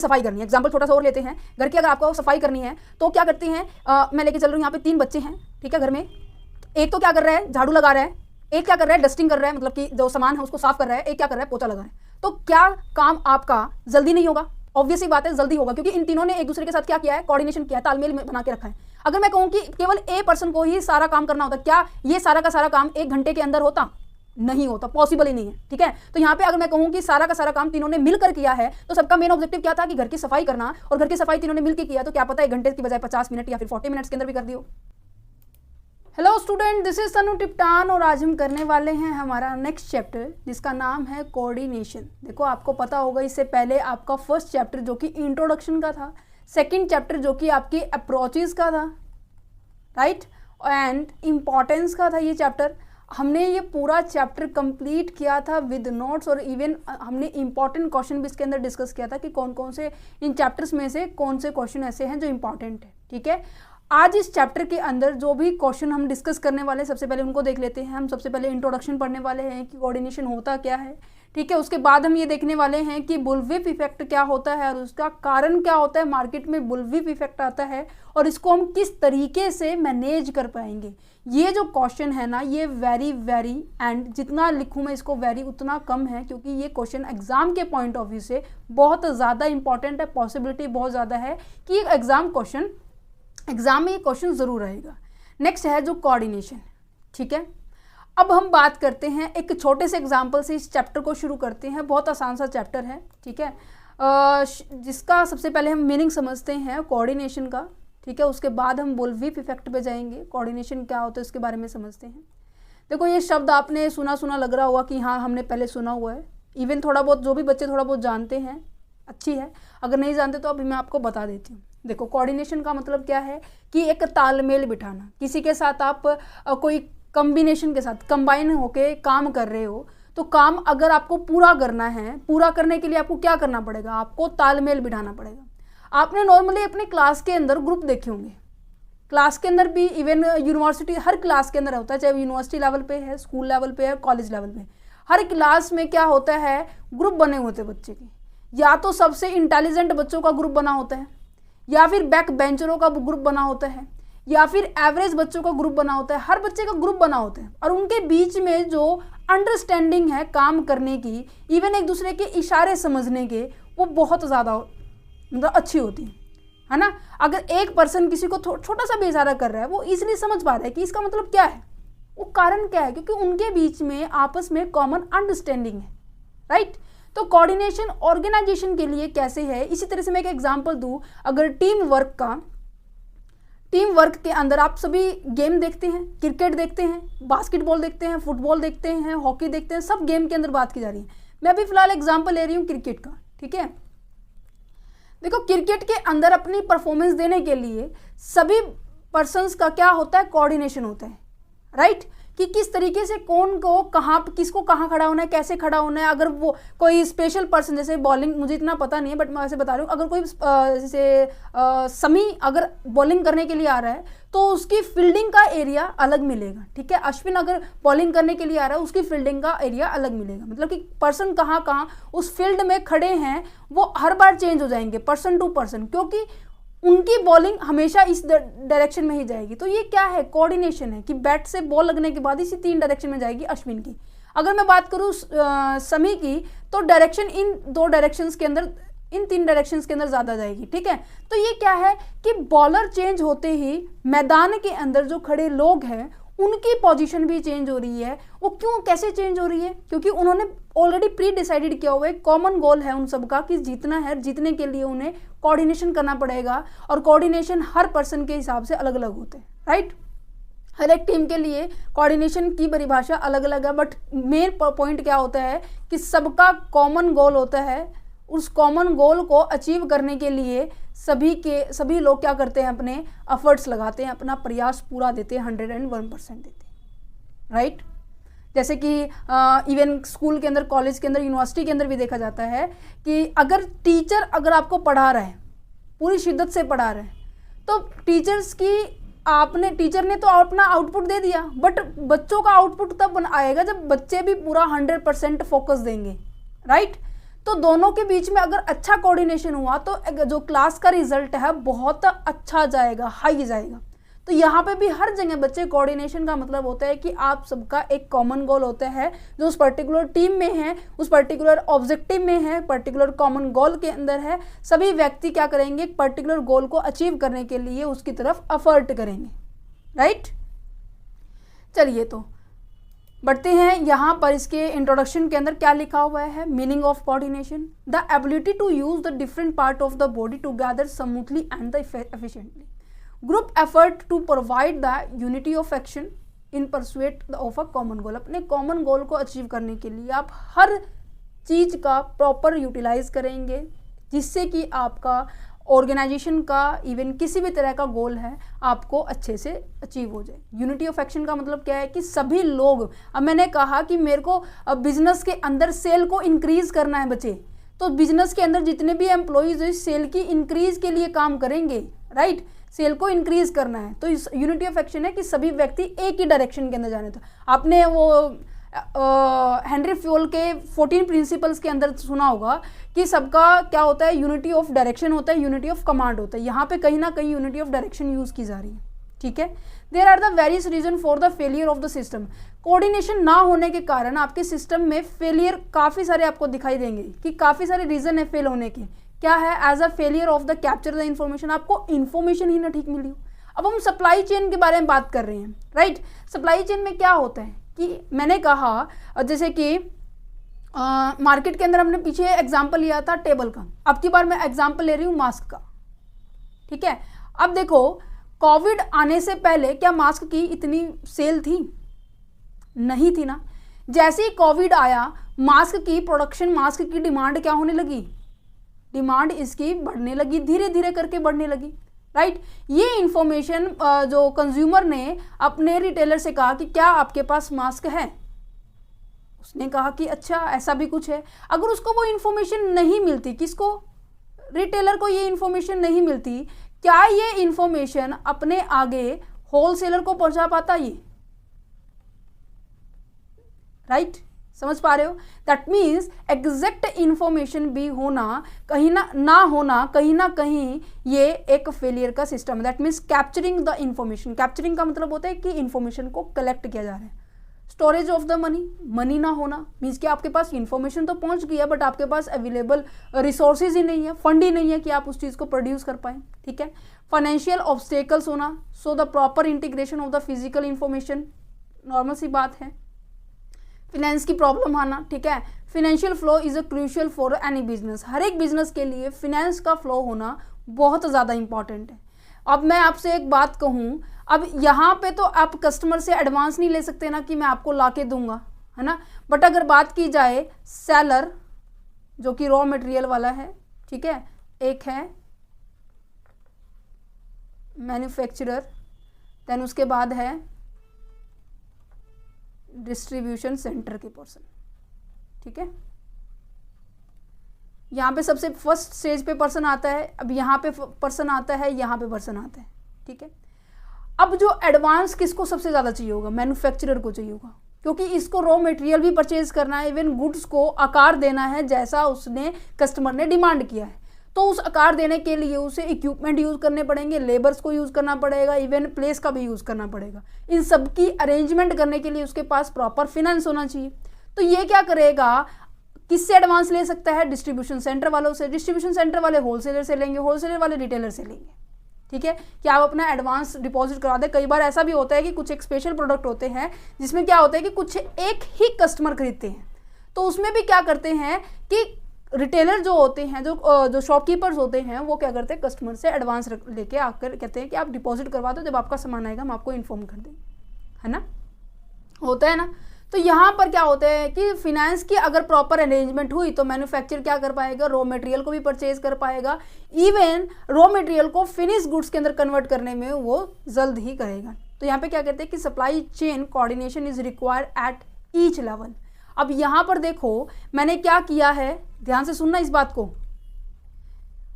सफाई करनी है। एग्जाम्पल छोटा सा और लेते हैं, घर की अगर आपको सफाई करनी है तो क्या करते हैं, मैं लेके चल रही हूँ यहाँ पे 3 बच्चे हैं, ठीक है, घर में। एक तो क्या कर रहा है, झाड़ू लगा रहा है, एक क्या कर रहा है, डस्टिंग कर रहा है, मतलब कि जो सामान है उसको साफ कर रहा है, एक क्या कर रहा है, पोछा लगा रहा है। तो क्या काम आपका जल्दी नहीं होगा? ऑब्वियस ही बात है जल्दी होगा, क्योंकि इन तीनों ने एक दूसरे के साथ क्या किया है, कोऑर्डिनेशन किया है, तालमेल बना के रखा है। अगर मैं कहूँ कि केवल ए पर्सन को ही सारा काम करना होता, क्या ये सारा का सारा काम 1 घंटे के अंदर होता? नहीं होता, पॉसिबल ही नहीं है, ठीक है। तो यहाँ पे अगर मैं कहूँ कि सारा का सारा काम तीनों ने मिलकर किया है, तो सबका मेन ऑब्जेक्टिव क्या था कि घर की सफाई करना, और घर की सफाई तीनों ने मिलकर किया, तो क्या पता 1 घंटे की बजाय 50 मिनट या फिर 40 मिनट्स के अंदर भी कर दियो। हेलो स्टूडेंट, दिस इज तनु टिप्टान और आज हम करने वाले हैं हमारा नेक्स्ट चैप्टर जिसका नाम है कोऑर्डिनेशन। देखो आपको पता होगा इससे पहले आपका फर्स्ट चैप्टर जो कि इंट्रोडक्शन का था, सेकंड चैप्टर जो कि आपकी अप्रोचेस का था, राइट, एंड इम्पॉर्टेंस का था ये चैप्टर। हमने ये पूरा चैप्टर कंप्लीट किया था विद नोट्स, और इवन हमने इंपॉर्टेंट क्वेश्चन भी इसके अंदर डिस्कस किया था कि कौन कौन से इन चैप्टर्स में से कौन से क्वेश्चन ऐसे हैं जो इंपॉर्टेंट है, ठीक है। आज इस चैप्टर के अंदर जो भी क्वेश्चन हम डिस्कस करने वाले हैं, सबसे पहले उनको देख लेते हैं। हम सबसे पहले इंट्रोडक्शन पढ़ने वाले हैं कि कोऑर्डिनेशन होता क्या है, ठीक है। उसके बाद हम ये देखने वाले हैं कि बुलविप इफेक्ट क्या होता है और उसका कारण क्या होता है, मार्केट में बुलविप इफेक्ट आता है और इसको हम किस तरीके से मैनेज कर पाएंगे। ये जो क्वेश्चन है ना, ये वेरी एंड जितना लिखूँ मैं इसको वेरी उतना कम है, क्योंकि ये क्वेश्चन एग्जाम के पॉइंट ऑफ व्यू से बहुत ज़्यादा इंपॉर्टेंट है। पॉसिबिलिटी बहुत ज़्यादा है कि एग्जाम में ये क्वेश्चन जरूर रहेगा। नेक्स्ट है जो कोऑर्डिनेशन, ठीक है। अब हम बात करते हैं एक छोटे से एग्जाम्पल से, इस चैप्टर को शुरू करते हैं। बहुत आसान सा चैप्टर है, ठीक है, जिसका सबसे पहले हम मीनिंग समझते हैं कोऑर्डिनेशन का, ठीक है। उसके बाद हम बुलविप इफेक्ट पे जाएंगे, कोऑर्डिनेशन क्या होता है उसके बारे में समझते हैं। देखो ये शब्द आपने सुना लग रहा होगा कि हाँ हमने पहले सुना हुआ है, इवन थोड़ा बहुत जो भी बच्चे थोड़ा बहुत जानते हैं अच्छी है, अगर नहीं जानते तो अभी मैं आपको बता देती हूँ। देखो कोऑर्डिनेशन का मतलब क्या है कि एक तालमेल बिठाना, किसी के साथ आप कोई कॉम्बिनेशन के साथ कंबाइन होके काम कर रहे हो, तो काम अगर आपको पूरा करना है, पूरा करने के लिए आपको क्या करना पड़ेगा, आपको तालमेल बिठाना पड़ेगा। आपने नॉर्मली अपने क्लास के अंदर ग्रुप देखे होंगे, क्लास के अंदर भी, इवन यूनिवर्सिटी, हर क्लास के अंदर होता है, चाहे यूनिवर्सिटी लेवल पे है, स्कूल लेवल पे है, कॉलेज लेवल पे, हर क्लास में क्या होता है, ग्रुप बने होते हैं बच्चे के। या तो सबसे इंटेलिजेंट बच्चों का ग्रुप बना होता है, या फिर बैक बेंचरों का ग्रुप बना होता है, या फिर एवरेज बच्चों का ग्रुप बना होता है। हर बच्चे का ग्रुप बना होता है और उनके बीच में जो अंडरस्टैंडिंग है काम करने की, इवन एक दूसरे के इशारे समझने के, वो बहुत ज़्यादा मतलब अच्छी होती है ना। अगर एक पर्सन किसी को छोटा सा भी इशारा कर रहा है, वो इजीली समझ पा रहा है कि इसका मतलब क्या है, वो कारण क्या है, क्योंकि उनके बीच में आपस में कॉमन अंडरस्टैंडिंग है, राइट। तो कोऑर्डिनेशन ऑर्गेनाइजेशन के लिए कैसे है, इसी तरह से मैं एक एग्जांपल दूं। अगर टीम वर्क के अंदर आप सभी गेम देखते हैं, क्रिकेट देखते हैं, बास्केटबॉल देखते हैं, फुटबॉल देखते हैं, हॉकी देखते हैं, सब गेम के अंदर बात की जा रही है। मैं अभी फिलहाल एग्जांपल ले रही हूँ क्रिकेट का, ठीक है। देखो क्रिकेट के अंदर अपनी परफॉर्मेंस देने के लिए सभी पर्सन्स का क्या होता है, कोऑर्डिनेशन होता है, राइट, कि किस तरीके से कौन को कहाँ, किसको कहाँ खड़ा होना है, कैसे खड़ा होना है। अगर वो कोई स्पेशल पर्सन, जैसे बॉलिंग, मुझे इतना पता नहीं है बट मैं वैसे बता रही हूँ, अगर कोई जैसे समी अगर बॉलिंग करने के लिए आ रहा है तो उसकी फील्डिंग का एरिया अलग मिलेगा, ठीक है। अश्विन अगर बॉलिंग करने के लिए आ रहा है, उसकी फील्डिंग का एरिया अलग मिलेगा। मतलब कि पर्सन कहाँ कहाँ उस फील्ड में खड़े हैं वो हर बार चेंज हो जाएंगे पर्सन टू पर्सन, क्योंकि उनकी बॉलिंग हमेशा इस डायरेक्शन में ही जाएगी। तो ये क्या है, कोऑर्डिनेशन है कि बैट से बॉल लगने के बाद इसी 3 डायरेक्शन में जाएगी अश्विन की। अगर मैं बात करूँ समी की, तो डायरेक्शन इन 2 डायरेक्शंस के अंदर, इन 3 डायरेक्शंस के अंदर ज़्यादा जाएगी, ठीक है। तो ये क्या है कि बॉलर चेंज होते ही मैदान के अंदर जो खड़े लोग हैं उनकी पोजीशन भी चेंज हो रही है। वो क्यों, कैसे चेंज हो रही है, क्योंकि उन्होंने ऑलरेडी प्री डिसाइडेड किया हुआ है, कॉमन गोल है उन सबका कि जीतना है, जीतने के लिए उन्हें कोऑर्डिनेशन करना पड़ेगा। और कोऑर्डिनेशन हर पर्सन के हिसाब से अलग अलग होते हैं, राइट। हर एक टीम के लिए कोऑर्डिनेशन की परिभाषा अलग अलग है, बट मेन पॉइंट क्या होता है कि सबका कॉमन गोल होता है। उस कॉमन गोल को अचीव करने के लिए सभी लोग क्या करते हैं, अपने एफर्ट्स लगाते हैं, अपना प्रयास पूरा देते हैं, 101% देते हैं, राइट। जैसे कि इवन स्कूल के अंदर, कॉलेज के अंदर, यूनिवर्सिटी के अंदर भी देखा जाता है कि अगर टीचर अगर आपको पढ़ा रहा है, पूरी शिद्दत से पढ़ा रहा है, तो टीचर ने तो अपना आउटपुट दे दिया, बट बच्चों का आउटपुट तब आएगा जब बच्चे भी पूरा 100% फोकस देंगे, राइट। तो दोनों के बीच में अगर अच्छा कोऑर्डिनेशन हुआ तो जो क्लास का रिजल्ट है बहुत अच्छा जाएगा, हाई जाएगा। तो यहाँ पे भी हर जगह बच्चे कोऑर्डिनेशन का मतलब होता है कि आप सबका एक कॉमन गोल होता है जो उस पर्टिकुलर टीम में है, उस पर्टिकुलर ऑब्जेक्टिव में है, पर्टिकुलर कॉमन गोल के अंदर है। सभी व्यक्ति क्या करेंगे, एक पर्टिकुलर गोल को अचीव करने के लिए उसकी तरफ एफर्ट करेंगे, राइट। चलिए तो बढ़ते हैं यहाँ पर। इसके इंट्रोडक्शन के अंदर क्या लिखा हुआ है, meaning of coordination, the ability to use the different part of the body together smoothly and efficiently, group effort to provide the unity of action in pursuit of a common goal. अपने common गोल को achieve करने के लिए आप हर चीज़ का proper utilise करेंगे जिससे कि आपका ऑर्गेनाइजेशन का इवन किसी भी तरह का गोल है आपको अच्छे से अचीव हो जाए। यूनिटी ऑफ एक्शन का मतलब क्या है कि सभी लोग, अब मैंने कहा कि मेरे को बिजनेस के अंदर सेल को इंक्रीज करना है बच्चे, तो बिजनेस के अंदर जितने भी एम्प्लॉयज़ हैं सेल की इंक्रीज के लिए काम करेंगे, राइट। सेल को इंक्रीज करना है तो इस यूनिटी ऑफ एक्शन है कि सभी व्यक्ति एक ही डायरेक्शन के अंदर जाने। तो आपने वो हेनरी फ्योल के 14 प्रिंसिपल्स के अंदर सुना होगा कि सबका क्या होता है, यूनिटी ऑफ डायरेक्शन होता है, यूनिटी ऑफ कमांड होता है। यहाँ पे कहीं ना कहीं यूनिटी ऑफ डायरेक्शन यूज़ की जा रही है, ठीक है। There are the various reason for the failure of the system. Coordination ना होने के कारण आपके सिस्टम में फेलियर काफ़ी सारे आपको दिखाई देंगे कि काफ़ी सारे रीजन है फेल होने के। क्या है, as a failure of the capture the information, आपको इन्फॉर्मेशन ही ना ठीक मिली हो। अब हम सप्लाई चेन के बारे में बात कर रहे हैं, राइट। सप्लाई चेन में क्या होता है कि मैंने कहा जैसे कि मार्केट के अंदर हमने पीछे एग्जाम्पल लिया था टेबल का, अब की बार मैं एग्जाम्पल ले रही हूँ मास्क का, ठीक है। अब देखो कोविड आने से पहले क्या मास्क की इतनी सेल थी? नहीं थी ना। जैसे ही कोविड आया मास्क की प्रोडक्शन, मास्क की डिमांड क्या होने लगी, डिमांड इसकी बढ़ने लगी, धीरे धीरे करके बढ़ने लगी, राइट। ये इंफॉर्मेशन जो कंज्यूमर ने अपने रिटेलर से कहा कि क्या आपके पास मास्क है, उसने कहा कि अच्छा ऐसा भी कुछ है। अगर उसको वो इंफॉर्मेशन नहीं मिलती, किसको, रिटेलर को ये इंफॉर्मेशन नहीं मिलती, क्या ये इंफॉर्मेशन अपने आगे होलसेलर को पहुंचा पाता ये, राइट। समझ पा रहे हो? दैट मीन्स एग्जैक्ट इंफॉर्मेशन भी होना कहीं ना होना कहीं ना कहीं ये एक फेलियर का सिस्टम है। That means capturing the information, capturing का मतलब होता है कि इंफॉर्मेशन को कलेक्ट किया जा रहा है। Storage of the money, money ना होना मीन्स कि आपके पास इंफॉर्मेशन तो पहुंच गई है बट आपके पास अवेलेबल रिसोर्सेज ही नहीं है, फंड ही नहीं है कि आप उस चीज़ को प्रोड्यूस कर पाएँ, ठीक है। फाइनेंशियल ऑब्स्टेकल्स होना, so the proper integration of the physical information, normal सी बात है। फिनेंस की प्रॉब्लम आना, ठीक है। Financial flow is a crucial for any business, हर एक बिजनेस के लिए फिनेंस का फ्लो होना बहुत ज़्यादा इंपॉर्टेंट है। अब मैं आपसे एक बात कहूँ, अब यहाँ पे तो आप कस्टमर से एडवांस नहीं ले सकते ना कि मैं आपको ला के दूंगा, है ना। बट अगर बात की जाए सेलर जो कि रॉ मटेरियल वाला है, ठीक है, एक है मैन्युफैक्चरर, देन उसके बाद है डिस्ट्रीब्यूशन सेंटर के पर्सन, ठीक है। यहाँ पे सबसे फर्स्ट स्टेज पे पर्सन आता है, अब यहाँ पे पर्सन आता है, यहाँ पे पर्सन आता है, ठीक है। अब जो एडवांस किसको सबसे ज़्यादा चाहिए होगा, मैन्युफैक्चरर को चाहिए होगा, क्योंकि इसको रॉ मटेरियल भी परचेज करना है, इवन गुड्स को आकार देना है जैसा उसने कस्टमर ने डिमांड किया है। तो उस आकार देने के लिए उसे इक्विपमेंट यूज़ करने पड़ेंगे, लेबर्स को यूज़ करना पड़ेगा, इवन प्लेस का भी यूज़ करना पड़ेगा। इन सब की अरेंजमेंट करने के लिए उसके पास प्रॉपर फिनेंस होना चाहिए। तो ये क्या करेगा, किससे एडवांस ले सकता है, डिस्ट्रीब्यूशन सेंटर वालों से, डिस्ट्रीब्यूशन सेंटर वाले होलसेलर से लेंगे, होलसेलर वाले रिटेलर से लेंगे, ठीक है। कि आप अपना एडवांस डिपॉजिट करा दें। कई बार ऐसा भी होता है कि कुछ एक स्पेशल प्रोडक्ट होते हैं जिसमें क्या होता है कि कुछ एक ही कस्टमर खरीदते हैं, तो उसमें भी क्या करते हैं कि रिटेलर जो होते हैं, जो शॉपकीपर्स होते हैं, वो क्या करते हैं, कस्टमर से एडवांस लेके आकर कहते हैं कि आप डिपॉजिट करवा दो, जब आपका सामान आएगा हम आपको इन्फॉर्म कर देंगे, है ना, होता है ना। तो यहाँ पर क्या होता है कि फिनेंस की अगर प्रॉपर अरेंजमेंट हुई तो मैन्युफैक्चर क्या कर पाएगा, रॉ मटेरियल को भी परचेज कर पाएगा, इवन रॉ मटेरियल को फिनिश गुड्स के अंदर कन्वर्ट करने में वो जल्द ही करेगा। तो यहाँ पे क्या कहते हैं कि supply chain coordination is required at each level. अब यहाँ पर देखो मैंने क्या किया है, ध्यान से सुनना इस बात को।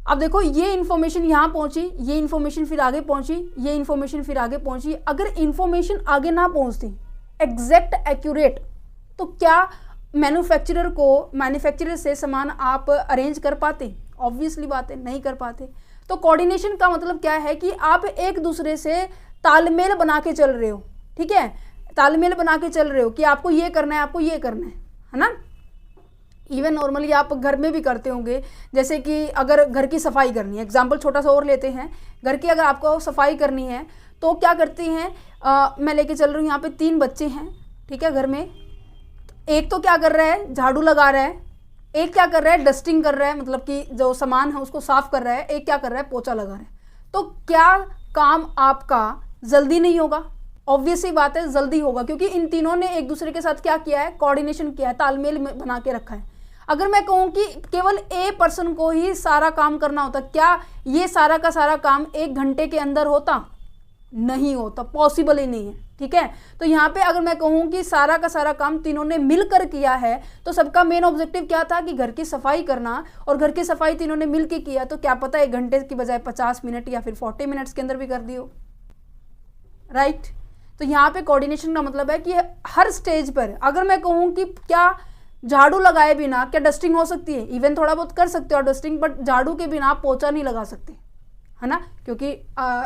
अब देखो ये इन्फॉर्मेशन यहाँ पहुंची, ये इन्फॉर्मेशन फिर आगे पहुंची, ये इन्फॉर्मेशन फिर आगे पहुंची। अगर इन्फॉर्मेशन आगे ना पहुंचती एग्जैक्ट एक्यूरेट, तो क्या मैन्युफैक्चरर को मैन्युफैक्चरर से सामान आप अरेंज कर पाते? ऑब्वियसली बात है, नहीं कर पाते। तो कोऑर्डिनेशन का मतलब क्या है कि आप एक दूसरे से तालमेल बना के चल रहे हो, ठीक है, तालमेल बना के चल रहे हो कि आपको ये करना है, आपको ये करना है ना। इवन नॉर्मली आप घर में भी करते होंगे, जैसे कि अगर घर की सफाई करनी है, एग्जाम्पल छोटा सा और लेते हैं, घर की अगर आपको सफाई करनी है तो क्या करती हैं, मैं लेके चल रही हूँ, यहाँ पे 3 बच्चे हैं, ठीक है, घर में। एक तो क्या कर रहा है, झाड़ू लगा रहा है, एक क्या कर रहा है, डस्टिंग कर रहा है, मतलब कि जो सामान है उसको साफ कर रहा है, एक क्या कर रहा है, पोछा लगा रहा है। तो क्या काम आपका जल्दी नहीं होगा? ऑब्वियस ही बात है, जल्दी होगा, क्योंकि इन तीनों ने एक दूसरे के साथ क्या किया है, कोऑर्डिनेशन किया है, तालमेल बना के रखा है। अगर मैं कहूँ कि केवल ए पर्सन को ही सारा काम करना होता, क्या ये सारा का सारा काम 1 घंटे के अंदर होता? नहीं होता, पॉसिबल ही नहीं है, ठीक है। तो यहाँ पे अगर मैं कहूँ कि सारा का सारा काम तीनों ने मिलकर किया है, तो सबका मेन ऑब्जेक्टिव क्या था कि घर की सफाई करना, और घर की सफाई तीनों ने मिलकर किया, तो क्या पता 1 घंटे की बजाय 50 मिनट या फिर 40 मिनट्स के अंदर भी कर दी हो, राइट। तो यहाँ पे कोऑर्डिनेशन का मतलब है कि हर स्टेज पर अगर मैं कहूँ कि क्या झाड़ू लगाए बिना क्या डस्टिंग हो सकती है? इवन थोड़ा बहुत कर सकते हो डस्टिंग, बट झाड़ू के बिना आप पोछा नहीं लगा सकते, है ना, क्योंकि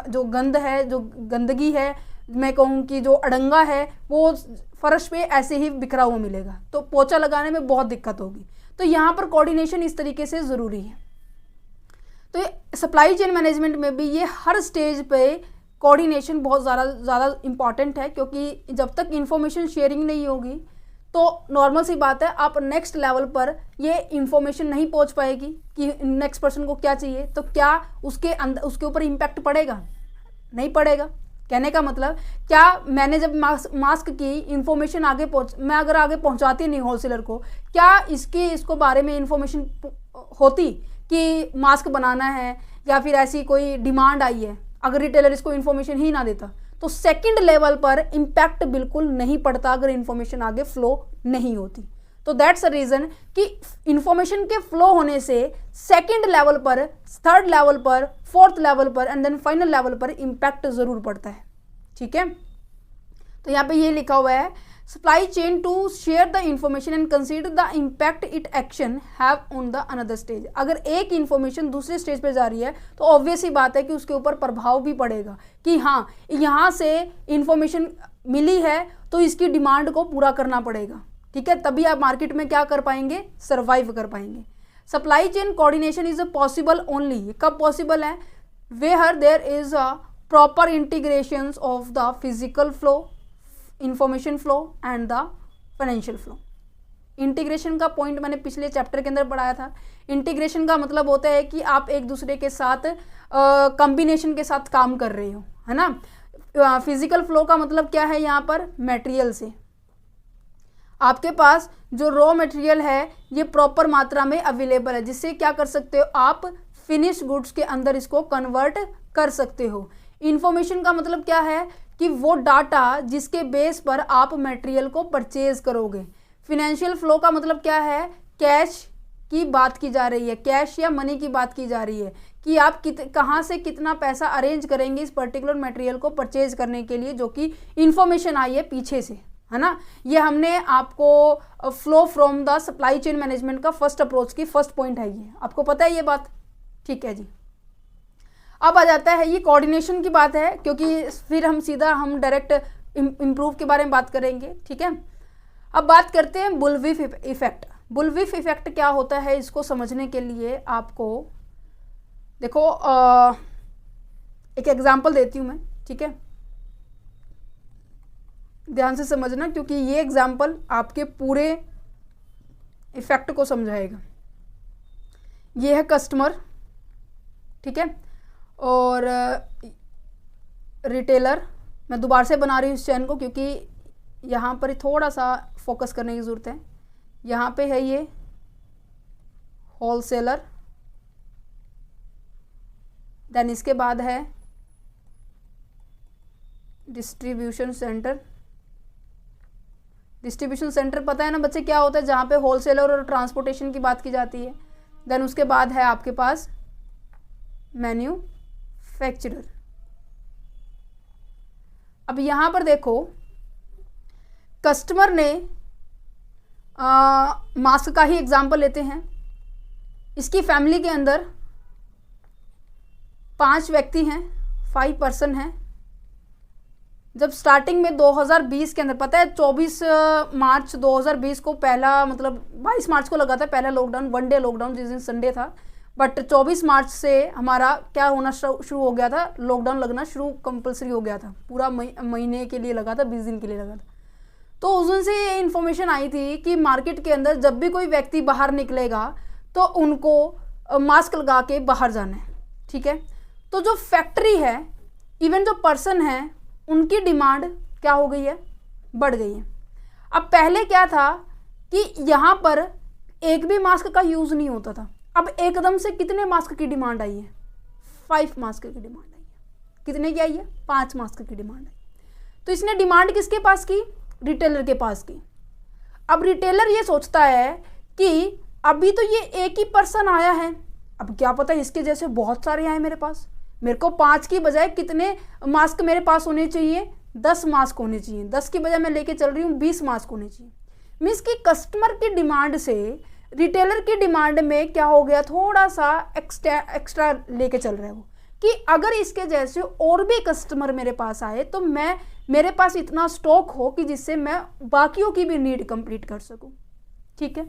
जो गंद है, जो गंदगी है, मैं कहूँ कि जो अड़ंगा है वो फर्श पे ऐसे ही बिखरा हुआ मिलेगा, तो पोछा लगाने में बहुत दिक्कत होगी। तो यहाँ पर कोऑर्डिनेशन इस तरीके से ज़रूरी है। तो सप्लाई चेन मैनेजमेंट में भी ये हर स्टेज पे कोऑर्डिनेशन बहुत ज़्यादा इम्पॉर्टेंट है, क्योंकि जब तक इंफॉर्मेशन शेयरिंग नहीं होगी तो नॉर्मल सी बात है, आप नेक्स्ट लेवल पर ये इंफॉर्मेशन नहीं पहुंच पाएगी कि नेक्स्ट पर्सन को क्या चाहिए, तो क्या उसके अंदर उसके ऊपर इम्पैक्ट पड़ेगा? नहीं पड़ेगा। कहने का मतलब क्या, मैंने जब मास्क की इंफॉर्मेशन मैं अगर आगे पहुंचाती नहीं होलसेलर को, क्या इसको बारे में इंफॉर्मेशन होती कि मास्क बनाना है या फिर ऐसी कोई डिमांड आई है, अगर रिटेलर इसको इंफॉर्मेशन ही ना देता, तो सेकंड लेवल पर इम्पैक्ट बिल्कुल नहीं पड़ता अगर इंफॉर्मेशन आगे फ्लो नहीं होती। तो दैट्स अ रीज़न कि इंफॉर्मेशन के फ्लो होने से सेकंड लेवल पर, थर्ड लेवल पर, फोर्थ लेवल पर एंड देन फाइनल लेवल पर इम्पैक्ट ज़रूर पड़ता है, ठीक है। तो यहाँ पे ये लिखा हुआ है, supply chain to share the information and consider the impact it action have on the another stage. अगर एक इंफॉर्मेशन दूसरे स्टेज पे जा रही है तो ऑब्वियस ही बात है कि उसके ऊपर प्रभाव भी पड़ेगा कि हाँ, यहाँ से इंफॉर्मेशन मिली है तो इसकी डिमांड को पूरा करना पड़ेगा, ठीक है, तभी आप मार्केट में क्या कर पाएंगे, सर्वाइव कर पाएंगे। Supply chain coordination is possible only, कब पॉसिबल है, where there is a proper integration of the physical flow, information flow and the financial flow. Integration का पॉइंट मैंने पिछले चैप्टर के अंदर पढ़ाया था। इंटीग्रेशन का मतलब होता है कि आप एक दूसरे के साथ कॉम्बिनेशन के साथ काम कर रहे हो, है ना। फिजिकल फ्लो का मतलब क्या है, यहाँ पर मटेरियल से आपके पास जो रॉ मटेरियल है ये प्रॉपर मात्रा में अवेलेबल है, जिससे क्या कर सकते हो आप फिनिश गुड्स के अंदर इसको कन्वर्ट कर सकते हो। इंफॉर्मेशन का मतलब क्या है कि वो डाटा जिसके बेस पर आप मटेरियल को परचेज करोगे। फिनेंशियल फ्लो का मतलब क्या है, कैश की बात की जा रही है, कैश या मनी की बात की जा रही है कि आप कहाँ से कितना पैसा अरेंज करेंगे इस पर्टिकुलर मटेरियल को परचेज करने के लिए, जो कि इंफॉर्मेशन आई है पीछे से, है ना। ये हमने आपको flow from the supply chain management का फर्स्ट अप्रोच की फर्स्ट पॉइंट है, ये आपको पता है ये बात, ठीक है जी। अब आ जाता है ये कोऑर्डिनेशन की बात है, क्योंकि फिर हम डायरेक्ट इम्प्रूव के बारे में बात करेंगे, ठीक है। अब बात करते हैं बुलविफ इफेक्ट। बुलविफ इफेक्ट क्या होता है, इसको समझने के लिए आपको देखो एक एग्जांपल देती हूँ मैं, ठीक है, ध्यान से समझना, क्योंकि ये एग्जांपल आपके पूरे इफेक्ट को समझाएगा। ये है कस्टमर, ठीक है, और रिटेलर। मैं दोबारा से बना रही हूँ इस चैन को क्योंकि यहाँ पर थोड़ा सा फोकस करने की ज़रूरत है। यहाँ पे है ये होलसेलर, देन इसके बाद है डिस्ट्रीब्यूशन सेंटर। डिस्ट्रीब्यूशन सेंटर पता है ना बच्चे क्या होता है, जहाँ पे होलसेलर और ट्रांसपोर्टेशन की बात की जाती है। देन उसके बाद है आपके पास मैन्युफैक्चरर। अब यहाँ पर देखो, कस्टमर ने मास्क का ही एग्जाम्पल लेते हैं। इसकी फैमिली के अंदर 5 व्यक्ति हैं, 5 पर्सन हैं। जब स्टार्टिंग में 2020 के अंदर, पता है 24 मार्च 2020 को पहला, मतलब 22 मार्च को लगा था पहला लॉकडाउन, 1 डे लॉकडाउन, जिस दिन संडे था। बट 24 मार्च से हमारा क्या होना शुरू हो गया था, लॉकडाउन लगना शुरू कंपलसरी हो गया था। पूरा महीने के लिए लगा था, 20 दिन के लिए लगा था। तो उस दिन से ये इन्फॉर्मेशन आई थी कि मार्केट के अंदर जब भी कोई व्यक्ति बाहर निकलेगा तो उनको मास्क लगा के बाहर जाना है, ठीक है। तो जो फैक्ट्री है, इवन जो पर्सन है, उनकी डिमांड क्या हो गई है, बढ़ गई है। अब पहले क्या था कि यहाँ पर एक भी मास्क का यूज़ नहीं होता था। अब एकदम से कितने मास्क की डिमांड आई है, 5 मास्क की डिमांड आई है। कितने की आई है, 5 मास्क की डिमांड आई। तो इसने डिमांड किसके पास की, रिटेलर के पास की। अब रिटेलर ये सोचता है कि अभी तो ये एक ही पर्सन आया है, अब क्या पता इसके जैसे बहुत सारे आए मेरे पास, मेरे को 5 की बजाय कितने मास्क मेरे पास होने चाहिए, 10 मास्क होने चाहिए। 10 की बजाय मैं लेके चल रही हूँ 20 मास्क होने चाहिए। मीन्स कि कस्टमर की डिमांड से रिटेलर की डिमांड में क्या हो गया, थोड़ा सा एक्स्ट्रा लेके चल रहा है वो, कि अगर इसके जैसे और भी कस्टमर मेरे पास आए तो मेरे पास इतना स्टॉक हो कि जिससे मैं बाकियों की भी नीड कंप्लीट कर सकूं। ठीक है,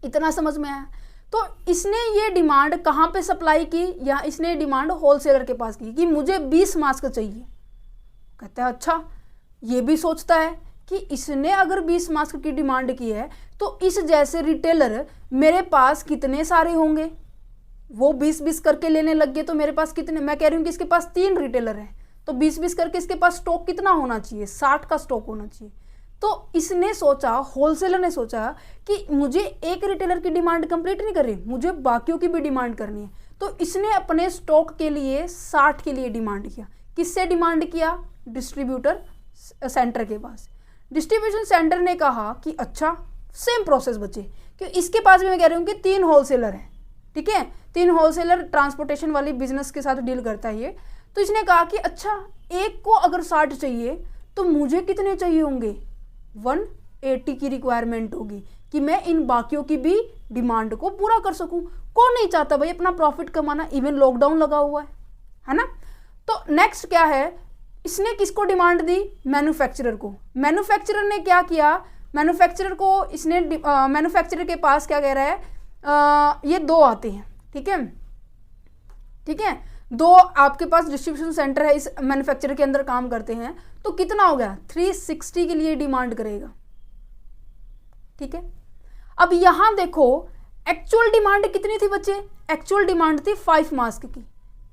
इतना समझ में आया। तो इसने ये डिमांड कहाँ पे सप्लाई की, या इसने डिमांड होलसेलर के पास की कि मुझे 20 मास्क चाहिए। कहता है अच्छा, ये भी सोचता है कि इसने अगर 20 मास्क की डिमांड की है तो इस जैसे रिटेलर मेरे पास कितने सारे होंगे। वो 20-20 करके लेने लग गए तो मेरे पास कितने, मैं कह रही हूँ कि इसके पास 3 रिटेलर हैं तो 20-20 करके इसके पास स्टॉक कितना होना चाहिए, 60 का स्टॉक होना चाहिए। तो इसने सोचा, होलसेलर ने सोचा कि मुझे एक रिटेलर की डिमांड कंप्लीट नहीं कर रही, मुझे बाकियों की भी डिमांड करनी है। तो इसने अपने स्टॉक के लिए 60 के लिए डिमांड किया। किससे डिमांड किया, डिस्ट्रीब्यूटर सेंटर के पास। डिस्ट्रीब्यूशन सेंटर ने कहा कि अच्छा सेम प्रोसेस बचे, क्योंकि इसके पास भी मैं कह रही हूँ कि 3 होलसेलर हैं, ठीक है, 3 होलसेलर ट्रांसपोर्टेशन वाली बिजनेस के साथ डील करता है ये। तो इसने कहा कि अच्छा एक को अगर 60 चाहिए तो मुझे कितने चाहिए होंगे, 180 की रिक्वायरमेंट होगी कि मैं इन बाकियों की भी डिमांड को पूरा कर सकूं। कौन नहीं चाहता भाई अपना प्रॉफिट कमाना, इवन लॉकडाउन लगा हुआ है ना। तो नेक्स्ट क्या है, इसने किसको डिमांड दी, मैन्युफैक्चरर को। मैन्युफैक्चरर ने क्या किया, मैन्युफैक्चरर को इसने मैन्युफैक्चरर के पास क्या कह रहा है, ये 2 आते हैं, ठीक है, ठीक है, 2 आपके पास डिस्ट्रीब्यूशन सेंटर है, इस मैन्युफैक्चरर के अंदर काम करते हैं। तो कितना हो गया, 360 के लिए डिमांड करेगा, ठीक है। अब यहां देखो एक्चुअल डिमांड कितनी थी बच्चे, एक्चुअल डिमांड थी 5 मास्क की।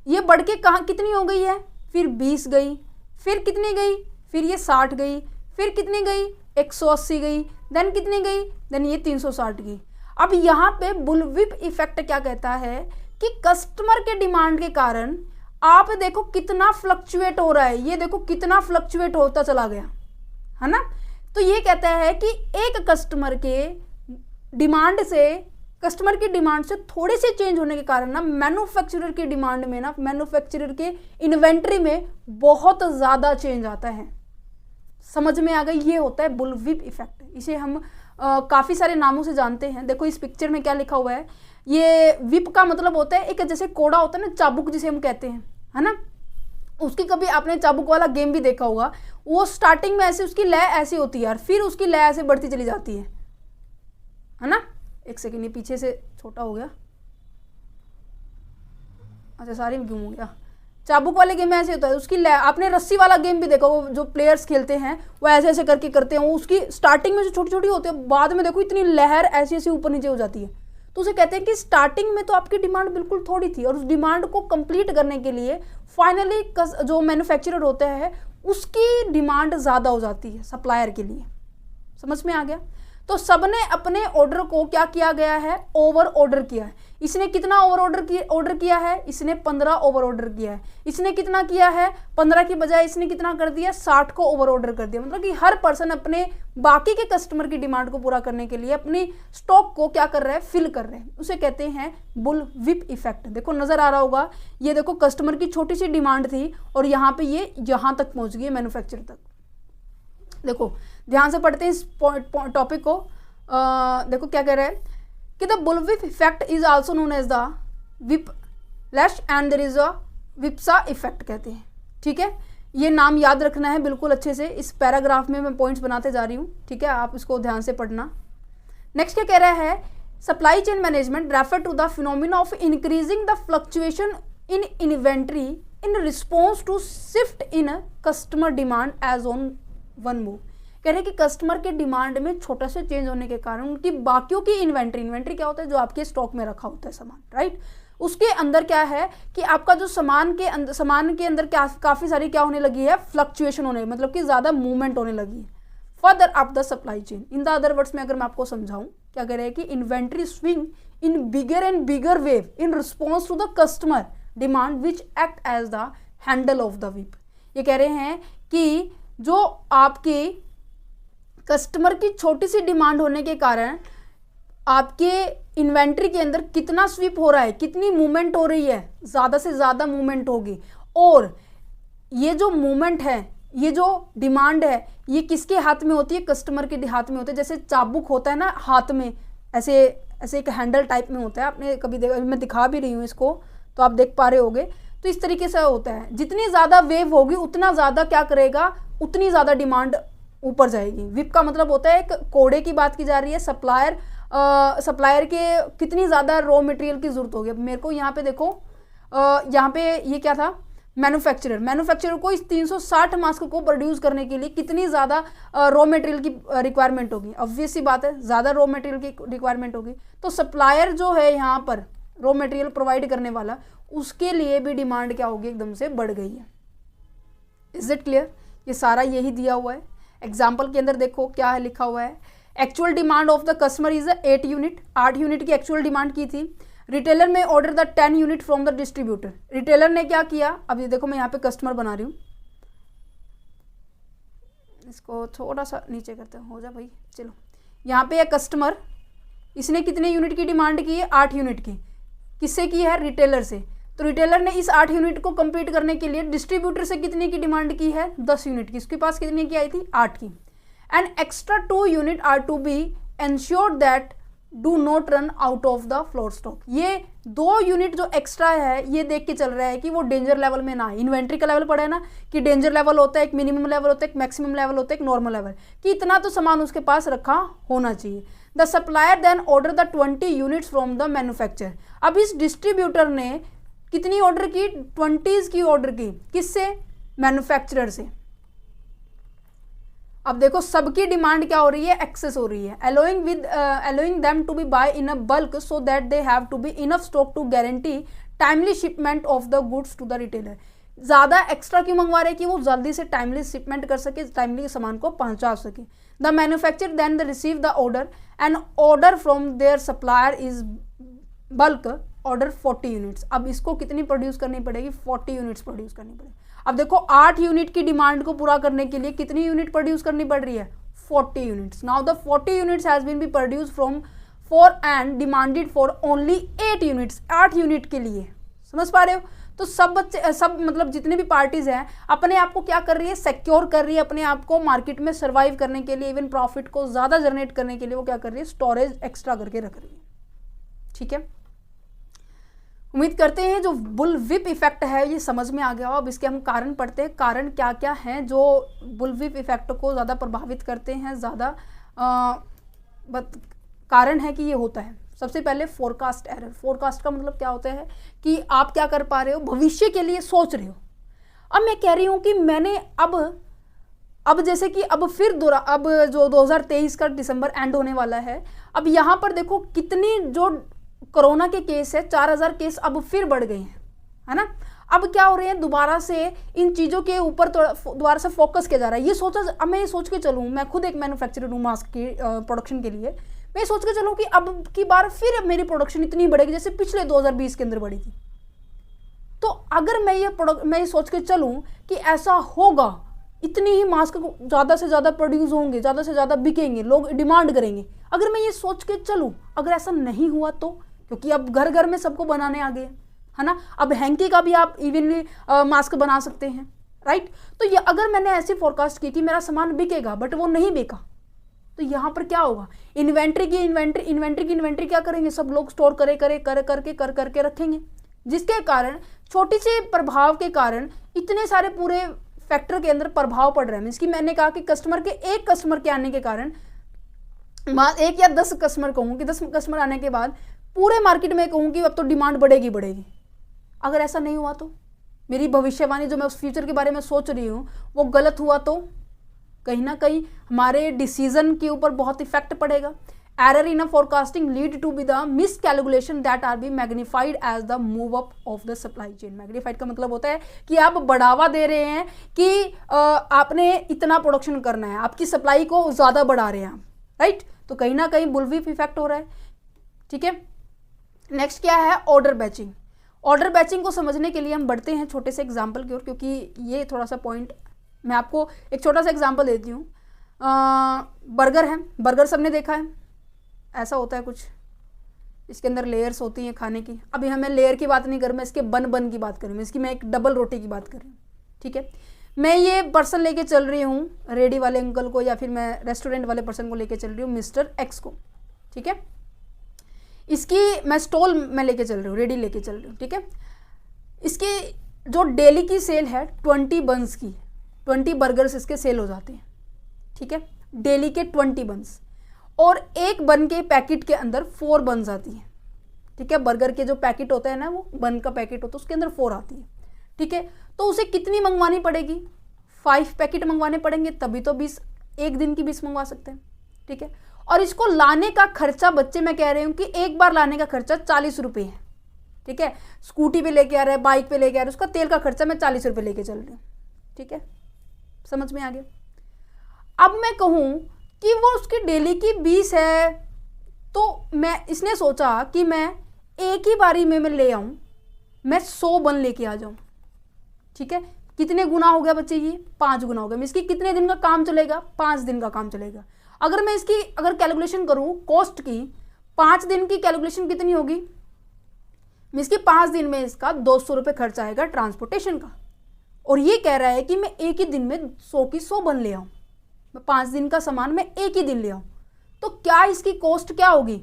ये बढ़ के कहाँ कितनी हो गई है, फिर 20 गई, फिर कितनी गई, फिर ये 60 गई, फिर कितनी गई, 180 गई, देन कितनी गई, देन ये 360 गई। अब यहाँ पे बुलविप इफेक्ट क्या कहता है कि कस्टमर के डिमांड के कारण आप देखो कितना फ्लक्चुएट हो रहा है, ये देखो कितना फ्लक्चुएट होता चला गया, है ना। तो ये कहता है कि एक कस्टमर के डिमांड से, कस्टमर की डिमांड से थोड़ी सी चेंज होने के कारण ना मैन्युफैक्चरर की डिमांड में ना, मैन्युफैक्चरर के इन्वेंट्री में बहुत ज़्यादा चेंज आता है। समझ में आ गई, ये होता है बुलविप इफेक्ट। इसे हम काफ़ी सारे नामों से जानते हैं। देखो इस पिक्चर में क्या लिखा हुआ है, ये विप का मतलब होता है एक जैसे कोड़ा होता है ना, चाबुक जिसे हम कहते हैं, है ना। उसकी कभी आपने चाबुक वाला गेम भी देखा होगा, वो स्टार्टिंग में ऐसे उसकी लय ऐसी होती है यार, फिर उसकी लय ऐसे बढ़ती चली जाती है ना। एक सेकेंड, ये पीछे से छोटा हो गया, अच्छा सारी में घूम गया। चाबुक वाले गेम में ऐसे होता है, उसकी आपने रस्सी वाला गेम भी देखा, वो जो प्लेयर्स खेलते हैं वो ऐसे ऐसे करके करते हैं, वो उसकी स्टार्टिंग में जो छोटी छोटी होती है, बाद में देखो इतनी लहर ऐसी ऐसी ऊपर नीचे हो जाती है। तो उसे कहते हैं कि स्टार्टिंग में तो आपकी डिमांड बिल्कुल थोड़ी थी, और उस डिमांड को कंप्लीट करने के लिए फाइनली जो मैन्युफैक्चरर होता है उसकी डिमांड ज़्यादा हो जाती है सप्लायर के लिए। समझ में आ गया। तो सबने अपने ऑर्डर को क्या किया गया है, ओवर ऑर्डर किया है। इसने कितना ओवर ऑर्डर किया है, इसने 15 ओवर ऑर्डर किया है। इसने कितना किया है, 15 की बजाय इसने कितना कर दिया, 60 को ओवर ऑर्डर कर दिया। मतलब कि हर पर्सन अपने बाकी के कस्टमर की डिमांड को पूरा करने के लिए अपनी स्टॉक को क्या कर रहा है, फिल कर रहे हैं। उसे कहते हैं बुलविप इफेक्ट। देखो नजर आ रहा होगा, ये देखो कस्टमर की छोटी सी डिमांड थी और यहाँ पे ये यहाँ तक पहुँच गई मैन्युफैक्चरर तक। देखो ध्यान से पढ़ते हैं इस टॉपिक को। देखो क्या कह रहा है कि the bullwhip effect is also known as the whip lash and there is a whipsaw effect कहते हैं। ठीक है, ये नाम याद रखना है बिल्कुल अच्छे से। इस पैराग्राफ में मैं पॉइंट्स बनाते जा रही हूँ, ठीक है, आप इसको ध्यान से पढ़ना। नेक्स्ट क्या कह रहा है, supply chain management refer to the phenomena of increasing the fluctuation in inventory in response to shift in customer demand as on one move. कह रहे हैं कि कस्टमर के डिमांड में छोटा सा चेंज होने के कारण उनकी बाकियों की इन्वेंट्री क्या होता है, जो आपके स्टॉक में रखा होता है सामान, राइट, उसके अंदर क्या है कि आपका जो सामान के अंदर काफ़ी सारी क्या होने लगी है, फ्लक्चुएशन होने, मतलब कि ज़्यादा मूवमेंट होने लगी है further up the supply chain. In the other words में अगर मैं आपको समझाऊं, क्या कह रहे हैं कि inventory swing in bigger and bigger wave in response to the customer demand which act as the handle of the whip. ये कह रहे हैं कि जो आपकी कस्टमर की छोटी सी डिमांड होने के कारण आपके इन्वेंट्री के अंदर कितना स्विप हो रहा है, कितनी मूवमेंट हो रही है, ज़्यादा से ज़्यादा मूवमेंट होगी। और ये जो मूवमेंट है, ये जो डिमांड है, ये किसके हाथ में होती है, कस्टमर के हाथ में होती है। जैसे चाबुक होता है ना हाथ में, ऐसे ऐसे एक हैंडल टाइप में होता है, आपने कभी देखा, मैं दिखा भी रही हूँ इसको तो आप देख पा रहे होगे। तो इस तरीके से होता है, जितनी ज़्यादा वेव होगी उतना ज़्यादा क्या करेगा, उतनी ज़्यादा डिमांड ऊपर जाएगी। विप का मतलब होता है, एक कोड़े की बात की जा रही है, सप्लायर के कितनी ज़्यादा रॉ मटेरियल की ज़रूरत होगी। अब मेरे को यहाँ पे देखो, यहाँ पे ये क्या था, मैन्युफैक्चरर को इस 360 मास्क को प्रोड्यूस करने के लिए कितनी ज़्यादा रॉ मटेरियल की रिक्वायरमेंट होगी। ऑब्वियस सी बात है, ज़्यादा रॉ मटेरियल की रिक्वायरमेंट होगी, तो सप्लायर जो है यहाँ पर रॉ मटेरियल प्रोवाइड करने वाला, उसके लिए भी डिमांड क्या होगी, एकदम से बढ़ गई है। Is it clear? ये सारा यही दिया हुआ है। एग्जाम्पल के अंदर देखो क्या है लिखा हुआ है, actual demand of the customer is 8 unit, 8 unit की एक्चुअल डिमांड की थी। रिटेलर में order the 10 unit from the distributor. Retailer ने क्या किया, अब ये देखो मैं यहाँ पे कस्टमर बना रही हूँ, इसको थोड़ा सा नीचे करते हैं, हो जा भाई, चलो। यहाँ पे एक कस्टमर, इसने कितने यूनिट की डिमांड की है, 8 यूनिट की। किससे की है, रिटेलर से। तो रिटेलर ने इस 8 यूनिट को कंप्लीट करने के लिए डिस्ट्रीब्यूटर से कितने की डिमांड की है, 10 यूनिट की। इसके पास कितने की आई थी, 8 की। And extra 2 unit are to be ensured that do not run out of the floor stock. ये 2 यूनिट जो एक्स्ट्रा है, ये देख के चल रहा है कि वो डेंजर लेवल में ना है। इन्वेंट्री का लेवल पड़ा है ना, कि डेंजर लेवल होता है, एक मिनिमम लेवल होता है, एक मैक्सिमम लेवल होता है, एक नॉर्मल लेवल, कि इतना तो सामान उसके पास रखा होना चाहिए। The supplier then order the 20 units from the manufacturer. अब इस डिस्ट्रीब्यूटर ने कितनी ऑर्डर की, 20 की ऑर्डर की। किससे, मैन्युफैक्चरर से। अब देखो सबकी डिमांड क्या हो रही है, एक्सेस हो रही है। Allowing them to be buy in a bulk so that they have to be enough stock to guarantee timely shipment of the goods to the retailer. ज़्यादा एक्स्ट्रा क्यों मंगवा रहे हैं, कि वो जल्दी से टाइमली शिपमेंट कर सके, टाइमली सामान को पहुंचा सके। The manufacturer then receive the order and order from their supplier is bulk order 40 units. अब इसको कितनी प्रोड्यूस करनी पड़ेगी, 40 यूनिट्स प्रोड्यूस करनी पड़ेगी। अब देखो 8 यूनिट की डिमांड को पूरा करने के लिए कितनी यूनिट प्रोड्यूस करनी पड़ रही है, 40 units. Now the 40 units has been be produce from for and demanded for only 8 units, 8 unit के लिए। समझ पा रहे हो? तो सब मतलब जितने भी पार्टीज हैं अपने आप को क्या कर रही है, सिक्योर कर रही है अपने आप को, मार्केट में सर्वाइव करने के लिए, इवन प्रॉफिट को ज़्यादा जनरेट करने के लिए वो क्या कर रही है, स्टोरेज एक्स्ट्रा करके रख रही है। ठीक है, उम्मीद करते हैं जो बुल विप इफेक्ट है ये समझ में आ गया हो। अब इसके हम कारण पढ़ते हैं, कारण क्या क्या हैं जो बुल विप इफेक्ट को ज़्यादा प्रभावित करते हैं, ज़्यादा कारण है कि ये होता है। सबसे पहले फोरकास्ट एरर। फोरकास्ट का मतलब क्या होता है कि आप क्या कर पा रहे हो, भविष्य के लिए सोच रहे हो। अब मैं कह रही हूँ कि मैंने अब जैसे कि अब जो 2023 का दिसंबर एंड होने वाला है, अब यहाँ पर देखो कितनी जो कोरोना के केस है, 4000 केस अब फिर बढ़ गए हैं, है ना। अब क्या हो रहे हैं, दोबारा से इन चीज़ों के ऊपर दोबारा से फोकस किया जा रहा है। अब मैं ये सोच के चलूँ, मैं खुद एक मैन्युफैक्चरर हूँ मास्क की प्रोडक्शन के लिए, मैं सोच के चलूँ कि अब की बार फिर मेरी प्रोडक्शन इतनी बढ़ेगी जैसे पिछले 2020 के अंदर बढ़ी थी। तो अगर मैं ये सोच के चलूँ कि ऐसा होगा, इतनी ही मास्क ज़्यादा से ज़्यादा प्रोड्यूस होंगे, ज़्यादा से ज़्यादा बिकेंगे, लोग डिमांड करेंगे, अगर मैं ये सोच के चलूँ, अगर ऐसा नहीं हुआ तो, क्योंकि अब घर घर में सबको बनाने आ गए, है ना। अब हैंकी का भी आप इवनली मास्क बना सकते हैं, राइट। तो ये अगर मैंने ऐसी फोरकास्ट की कि मेरा सामान बिकेगा बट वो नहीं बिका, तो यहाँ पर क्या होगा, इन्वेंट्री की इन्वेंट्री क्या करेंगे, सब लोग स्टोर करके रखेंगे, जिसके कारण छोटी सी प्रभाव के कारण इतने सारे पूरे फैक्टर के अंदर प्रभाव पड़ रहा है। मीन्स कि मैंने कहा कि कस्टमर के एक कस्टमर के आने के कारण, एक या 10 कस्टमर कहूँ कि 10 कस्टमर आने के बाद पूरे मार्केट में कहूँ कि अब तो डिमांड बढ़ेगी। अगर ऐसा नहीं हुआ तो मेरी भविष्यवाणी जो मैं उस फ्यूचर के बारे में सोच रही हूँ वो गलत हुआ तो कहीं ना कहीं हमारे डिसीजन के ऊपर बहुत इफेक्ट पड़ेगा। Error in a forecasting lead to be the miscalculation that are be magnified as the move up of the supply chain. Magnified का मतलब होता है कि आप बढ़ावा दे रहे हैं कि आपने इतना प्रोडक्शन करना है, आपकी सप्लाई को ज़्यादा बढ़ा रहे हैं आप, राइट। तो कहीं ना कहीं बुलविप इफेक्ट हो रहा है, ठीक है। नेक्स्ट क्या है, ऑर्डर बैचिंग। ऑर्डर बैचिंग को समझने के लिए हम बढ़ते हैं छोटे से एग्जाम्पल की ओर, क्योंकि ये थोड़ा सा पॉइंट मैं आपको एक छोटा सा एग्जाम्पल देती हूँ। बर्गर है, बर्गर सबने देखा है, ऐसा होता है कुछ, इसके अंदर लेयर्स होती हैं खाने की। अभी हमें लेयर की बात नहीं कर, मैं इसके बन की बात कर रही हूँ, इसकी मैं एक डबल रोटी की बात कर रही हूँ, ठीक है। मैं ये पर्सन लेके चल रही हूँ, रेडी वाले अंकल को, या फिर मैं रेस्टोरेंट वाले पर्सन को लेके चल रही हूँ, मिस्टर एक्स को, ठीक है। इसकी मैं स्टॉल में लेके चल रही हूँ, रेडी लेके चल रही हूँ, ठीक है। इसकी जो डेली की सेल है 20 बन्स की, 20 बर्गर्स इसके सेल हो जाते हैं, ठीक है, डेली के 20 बन्स, और एक बन के पैकेट के अंदर 4 बन्स आती हैं, ठीक है। बर्गर के जो पैकेट होता है ना, वो बन का पैकेट होता है, उसके अंदर 4 आती है, ठीक है। तो उसे कितनी मंगवानी पड़ेगी, 5 पैकेट मंगवाने पड़ेंगे, तभी तो 20 एक दिन की 20 मंगवा सकते हैं, ठीक है। और इसको लाने का खर्चा, बच्चे मैं कह रही हूँ कि एक बार लाने का खर्चा 40 रुपये है, ठीक है। स्कूटी पे लेके आ रहा है, बाइक पे लेके आ रहा है, उसका तेल का खर्चा मैं 40 रुपये लेके चल रही हूँ, ठीक है, समझ में आ गया। अब मैं कहूँ कि वो उसकी डेली की 20 है, तो मैं इसने सोचा कि मैं एक ही बारी में मैं ले आऊँ, मैं 100 बन लेके आ जाऊँ, ठीक है। कितने गुना हो गया बच्चे, ये 5 गुना हो गया। इसकी कितने दिन का काम चलेगा, 5 दिन का काम चलेगा। अगर मैं इसकी कैलकुलेशन करूं कॉस्ट की, 5 दिन की कैलकुलेशन कितनी होगी, इसकी 5 दिन में इसका 200 रुपये खर्च आएगा ट्रांसपोर्टेशन का, और ये कह रहा है कि मैं एक ही दिन में 100 की 100 बन ले आऊँ, मैं 5 दिन का सामान मैं एक ही दिन ले आऊँ, तो क्या इसकी कॉस्ट क्या होगी,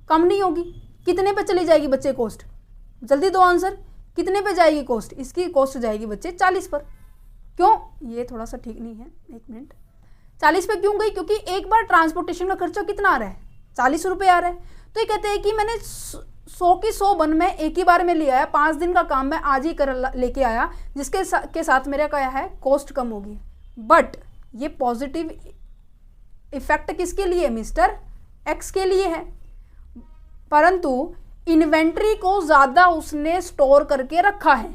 कम नहीं होगी। कितने पे चली जाएगी बच्चे कॉस्ट, जल्दी दो आंसर, कितने पे जाएगी कॉस्ट, इसकी कॉस्ट जाएगी बच्चे 40 पर। क्यों, ये थोड़ा सा ठीक नहीं है, एक मिनट, 40 पे क्यों गई, क्योंकि एक बार ट्रांसपोर्टेशन का खर्चा कितना आ रहा है, 40 रुपये आ रहा है। तो ये कहते हैं कि मैंने 100 की 100 बन में एक ही बार में ले आया, 5 दिन का काम मैं आज ही कर लेके आया, जिसके के साथ मेरा क्या है, कॉस्ट कम होगी। बट ये पॉजिटिव इफेक्ट किसके लिए, मिस्टर एक्स के लिए है, परंतु इन्वेंट्री को ज़्यादा उसने स्टोर करके रखा है,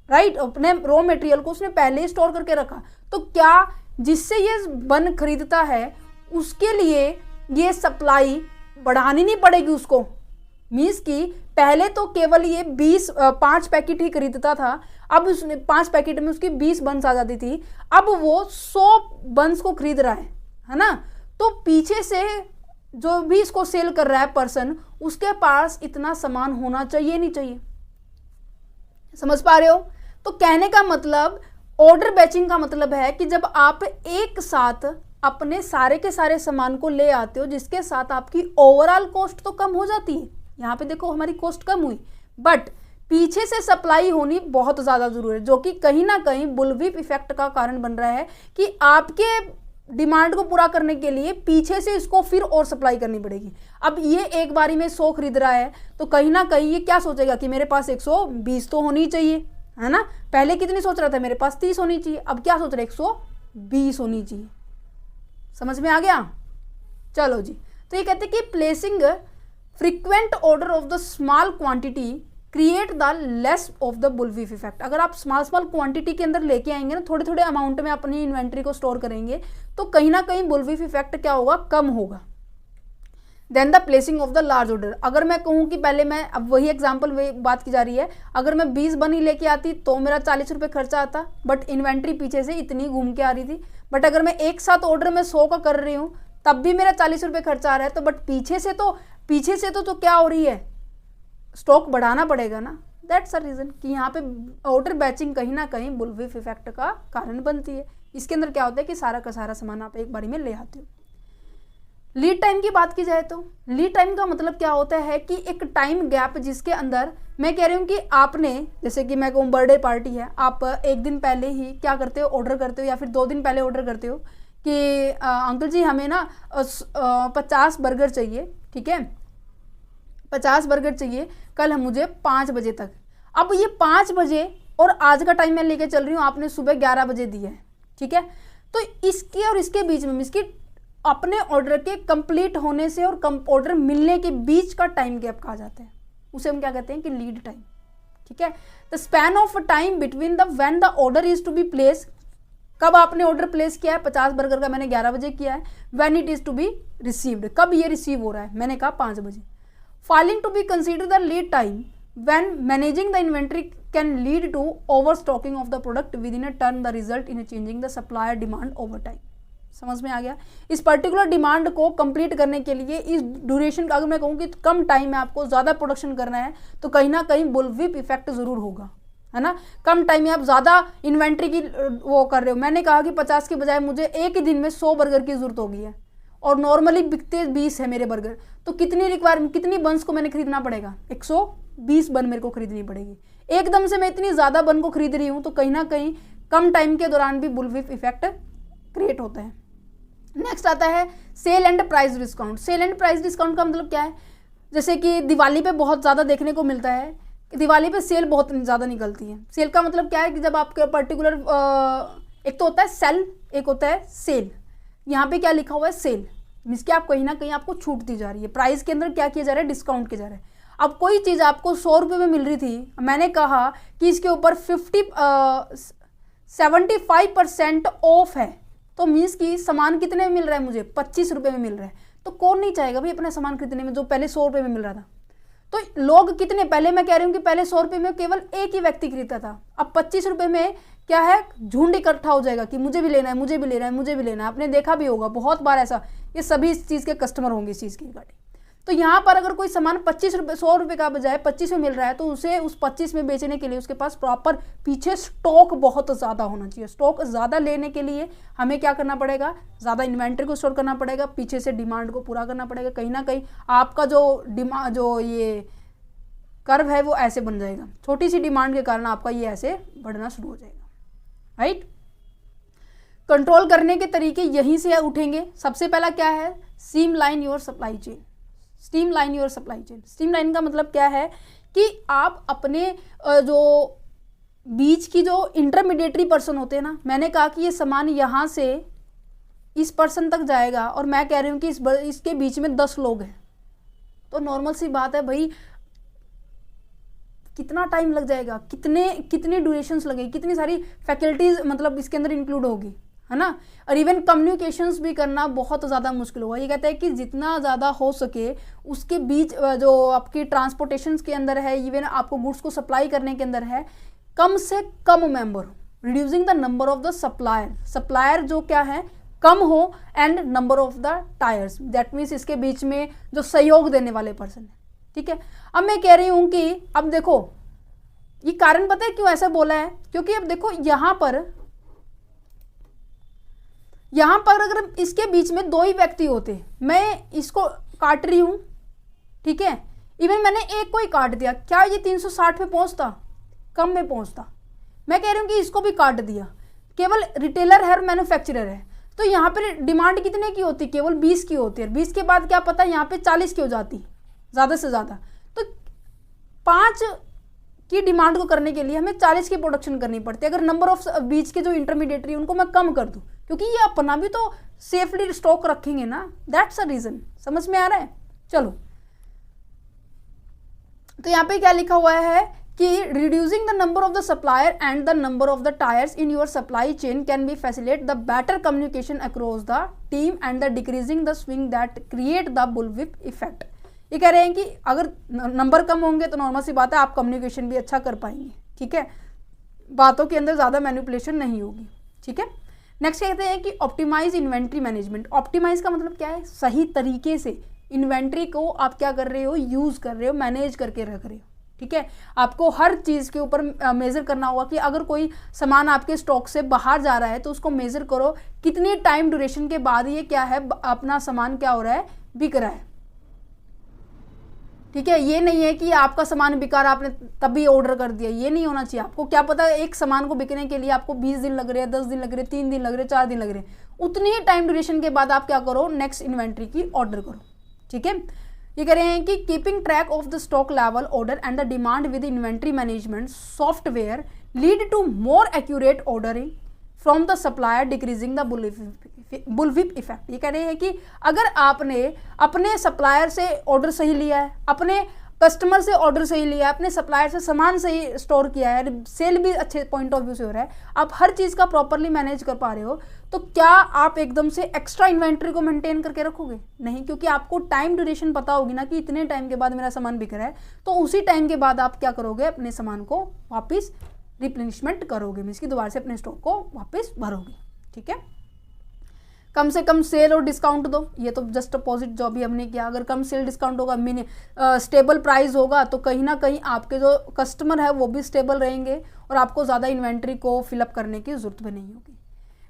राइट। अपने रॉ मटेरियल को उसने पहले ही स्टोर करके रखा, तो क्या जिससे ये बन खरीदता है उसके लिए ये सप्लाई बढ़ानी नहीं पड़ेगी उसको। मीन्स कि पहले तो केवल ये 5 पैकेट ही खरीदता था, अब उसने 5 पैकेट में उसकी 20 बन्स आ जाती थी, अब वो 100 बन्स को खरीद रहा है ना। तो पीछे से जो भी इसको सेल कर रहा है पर्सन, उसके पास इतना सामान होना चाहिए नहीं चाहिए, समझ पा रहे हो। तो कहने का मतलब, ऑर्डर बैचिंग का मतलब है कि जब आप एक साथ अपने सारे के सारे सामान को ले आते हो, जिसके साथ आपकी ओवरऑल कॉस्ट तो कम हो जाती है। यहाँ पे देखो हमारी कॉस्ट कम हुई, बट पीछे से सप्लाई होनी बहुत ज़्यादा जरूरी है, जो कि कहीं ना कहीं बुलविप इफेक्ट का कारण बन रहा है कि आपके डिमांड को पूरा करने के लिए पीछे से इसको फिर और सप्लाई करनी पड़ेगी। अब ये एक बारी में 100 खरीद रहा है, तो कहीं ना कहीं ये क्या सोचेगा कि मेरे पास 120 तो होनी चाहिए, है ना। पहले कितनी सोच रहा था, मेरे पास 30 होनी चाहिए, अब क्या सोच रहा है, 120 होनी चाहिए। समझ में आ गया, चलो जी। तो ये कहते हैं कि placing frequent order of the small quantity create the less of the bullwhip effect. अगर आप स्मॉल क्वांटिटी के अंदर लेके आएंगे ना, थोड़े थोड़े अमाउंट में अपनी इन्वेंट्री को स्टोर करेंगे, तो कहीं ना कहीं बुलविप इफेक्ट क्या होगा, कम होगा। Then the placing of the large order. अगर मैं कहूँ कि पहले मैं, अब वही एग्जाम्पल वही बात की जा रही है, अगर मैं 20 बनी लेके आती तो मेरा 40 रुपये खर्चा आता, बट इन्वेंट्री पीछे से इतनी घूम के आ रही थी। बट अगर मैं एक साथ ऑर्डर में 100 का कर रही हूँ, तब भी मेरा 40 रुपये खर्चा आ रहा है, तो बट पीछे से तो क्या हो रही है, स्टॉक बढ़ाना पड़ेगा ना। दैट्स अ रीज़न कि यहाँ पे ऑर्डर बैचिंग कहीं ना कहीं बुलविप इफेक्ट का कारण बनती है। इसके अंदर क्या होता है कि सारा का सारा सामान आप एक बारी में ले आते हो। लीड टाइम की बात की जाए तो लीड टाइम का मतलब क्या होता है कि एक टाइम गैप जिसके अंदर मैं कह रही हूँ कि आपने, जैसे कि मैं कहूँ बर्थडे पार्टी है, आप एक दिन पहले ही क्या करते हो, ऑर्डर करते हो या फिर 2 दिन पहले ऑर्डर करते हो कि अंकल जी हमें ना 50 बर्गर चाहिए, ठीक है, 50 बर्गर चाहिए कल मुझे 5 बजे तक। अब ये 5 बजे और आज का टाइम मैं लेके चल रही हूँ, आपने सुबह 11 बजे दिया है, ठीक है, तो इसके और इसके बीच में, इसकी अपने ऑर्डर के कंप्लीट होने से और ऑर्डर मिलने के बीच का टाइम गैप कहा जाता है, उसे हम क्या कहते हैं कि लीड टाइम, ठीक है। The span of time between the when the order is to be place, कब आपने ऑर्डर प्लेस किया है, 50 बर्गर का मैंने 11 बजे किया है, when it is to be received, कब ये रिसीव हो रहा है, मैंने कहा 5 बजे। Failing to be consider the lead time when managing the inventory can lead to overstocking of the product with in a turn the result in changing the supplier demand over time. समझ में आ गया। इस particular demand को complete करने के लिए इस duration का, अगर मैं कहूँ कि कम टाइम में आपको ज़्यादा प्रोडक्शन करना है तो कहीं ना कहीं बुलविप इफेक्ट ज़रूर होगा, है ना। कम टाइम में आप ज़्यादा इन्वेंट्री की वो कर रहे हो, मैंने कहा कि 50 के बजाय मुझे एक ही दिन में 100 बर्गर की ज़रूरत होगी है और नॉर्मली बिकते 20 है मेरे बर्गर, तो कितनी रिक्वायरमेंट, कितनी बन्स को मैंने खरीदना पड़ेगा, 120 बन मेरे को खरीदनी पड़ेगी। एकदम से मैं इतनी ज़्यादा बन को खरीद रही हूँ तो कहीं ना कहीं कम टाइम के दौरान भी बुलविप इफेक्ट क्रिएट होता है। नेक्स्ट आता है sale and price discount. Sale and price discount का मतलब क्या है, जैसे कि दिवाली पे बहुत ज़्यादा देखने को मिलता है, दिवाली पे सेल बहुत ज़्यादा निकलती है। सेल का मतलब क्या है कि जब आपके पर्टिकुलर एक तो होता है सेल, एक होता है सेल। यहाँ पे क्या लिखा हुआ है, सेल मीन्स कि आप कहीं ना कहीं आपको छूट दी जा रही है, प्राइस के अंदर क्या किया जा रहा है, डिस्काउंट किया जा रहा है। अब कोई चीज़ आपको 100 रुपये में मिल रही थी, मैंने कहा कि इसके ऊपर 75% ऑफ है, तो मीन्स कि सामान कितने में मिल रहा है, मुझे 25 रुपये में मिल रहा है। तो कौन नहीं चाहेगा भाई अपना सामान खरीदने में जो पहले 100 रुपये में मिल रहा था। तो लोग कितने, पहले मैं कह रही हूँ कि पहले 100 रुपये में केवल एक ही व्यक्ति खरीदता था, अब 25 रुपये में क्या है, झुंड इकट्ठा हो जाएगा कि मुझे भी लेना है, मुझे भी लेना है, मुझे भी लेना है। आपने देखा भी होगा बहुत बार ऐसा, ये सभी इस चीज़ के कस्टमर होंगे इस चीज़ की रिगार्डिंग। तो यहाँ पर अगर कोई सामान 25 रुपये, 100 रुपये का बजाय 25 में मिल रहा है तो उसे उस 25 में बेचने के लिए उसके पास प्रॉपर पीछे स्टॉक बहुत ज़्यादा होना चाहिए। स्टॉक ज़्यादा लेने के लिए हमें क्या करना पड़ेगा, ज़्यादा इन्वेंटरी को स्टोर करना पड़ेगा, पीछे से डिमांड को पूरा करना पड़ेगा। कहीं ना कहीं आपका जो ये कर्व है वो ऐसे बन जाएगा, छोटी सी डिमांड के कारण आपका ये ऐसे बढ़ना शुरू हो जाएगा, राइट। कंट्रोल करने के तरीके यहीं से उठेंगे। सबसे पहला क्या है, streamline your supply chain. Streamline your supply chain, streamline का मतलब क्या है कि आप अपने जो बीच की जो इंटरमीडिएटरी पर्सन होते हैं ना, मैंने कहा कि ये सामान यहाँ से इस पर्सन तक जाएगा और मैं कह रही हूँ कि इसके बीच में 10 लोग हैं, तो नॉर्मल सी बात है भाई कितना टाइम लग जाएगा, कितने ड्यूरेशंस लगेगी, कितनी सारी फैकल्टीज मतलब इसके अंदर इंक्लूड होगी, है ना। और इवन कम्युनिकेशंस भी करना बहुत ज़्यादा मुश्किल होगा। ये कहते हैं कि जितना ज़्यादा हो सके उसके बीच जो आपकी ट्रांसपोर्टेशन के अंदर है, इवन आपको गुड्स को सप्लाई करने के अंदर है, कम से कम member, reducing the number of the supplier जो क्या है कम हो, and number of the tiers, that means इसके बीच में जो सहयोग देने वाले पर्सन है, ठीक है। अब मैं कह रही हूँ कि अब देखो ये कारण पता है क्यों ऐसा बोला है, क्योंकि अब देखो यहाँ पर अगर इसके बीच में 2 ही व्यक्ति होते, मैं इसको काट रही हूँ, ठीक है, इवन मैंने एक को ही काट दिया, क्या ये 360 पे पहुँचता, कम में पहुँचता। मैं कह रही हूँ कि इसको भी काट दिया, केवल रिटेलर है और मैन्युफैक्चरर है, तो यहाँ पर डिमांड कितने की होती, केवल 20 की होती है। 20 के बाद क्या पता यहाँ पे 40 की हो जाती ज़्यादा से ज़्यादा। तो 5 की डिमांड को करने के लिए हमें 40 की प्रोडक्शन करनी पड़ती है। अगर नंबर ऑफ बीच के जो इंटरमीडिएटरी उनको मैं कम कर दूं, क्योंकि ये अपना भी तो सेफली स्टॉक रखेंगे ना, दैट्स अ रीज़न। समझ में आ रहा है। चलो तो यहाँ पे क्या लिखा हुआ है कि reducing the number of the supplier and the number of the tiers in your supply chain can be facilitate the better communication across the team and the decreasing the swing that create the bullwhip effect. ये कह रहे हैं कि अगर number कम होंगे तो normal सी बात है आप कम्युनिकेशन भी अच्छा कर पाएंगे, ठीक है, बातों के अंदर ज़्यादा मैनिपुलेशन नहीं होगी, ठीक है। नेक्स्ट कहते हैं कि ऑप्टिमाइज इन्वेंट्री मैनेजमेंट। ऑप्टिमाइज का मतलब क्या है, सही तरीके से इन्वेंट्री को आप क्या कर रहे हो, यूज़ कर रहे हो, मैनेज करके रख रहे हो, ठीक है। आपको हर चीज़ के ऊपर मेज़र करना होगा कि अगर कोई सामान आपके स्टॉक से बाहर जा रहा है तो उसको मेज़र करो कितनी टाइम ड्यूरेशन के बाद ये क्या है, अपना सामान क्या हो रहा है, बिक रहा है। ठीक है, ये नहीं है कि आपका सामान बिका रहा, आपने तभी ऑर्डर कर दिया, ये नहीं होना चाहिए। आपको क्या पता एक सामान को बिकने के लिए आपको 20 दिन लग रहे हैं, 10 दिन लग रहे हैं, 3 दिन लग रहे हैं, 4 दिन लग रहे हैं, उतनी ही टाइम ड्यूरेशन के बाद आप क्या करो, नेक्स्ट इन्वेंट्री की ऑर्डर करो। ठीक है, ये कह रहे हैं कि keeping track of the stock level, order and the demand with inventory management software lead to more accurate ordering from the supplier, decreasing the bullwhip effect. ये कह रहे हैं कि अगर आपने अपने सप्लायर से ऑर्डर सही लिया है, अपने कस्टमर से ऑर्डर सही लिया है, अपने सप्लायर से सामान सही स्टोर किया है, सेल भी अच्छे पॉइंट ऑफ व्यू से हो रहा है, आप हर चीज़ का प्रॉपरली मैनेज कर पा रहे हो, तो क्या आप एकदम से एक्स्ट्रा इन्वेंट्री को मेंटेन करके रखोगे? नहीं, क्योंकि आपको टाइम ड्यूरेशन पता होगी ना कि इतने टाइम के बाद मेरा सामान बिक रहा है, तो उसी टाइम के बाद आप क्या करोगे, अपने सामान को वापस रिप्लेनिशमेंट करोगे, मीन्स कि दोबारा से अपने स्टॉक को वापस भरोगे। ठीक है, कम से कम सेल और डिस्काउंट दो, ये तो जस्ट अपोजिट जो भी हमने किया। अगर कम सेल डिस्काउंट होगा, स्टेबल प्राइस होगा, तो कहीं ना कहीं आपके जो कस्टमर है वो भी स्टेबल रहेंगे और आपको ज़्यादा इन्वेंट्री को फिलअप करने की जरूरत भी नहीं होगी।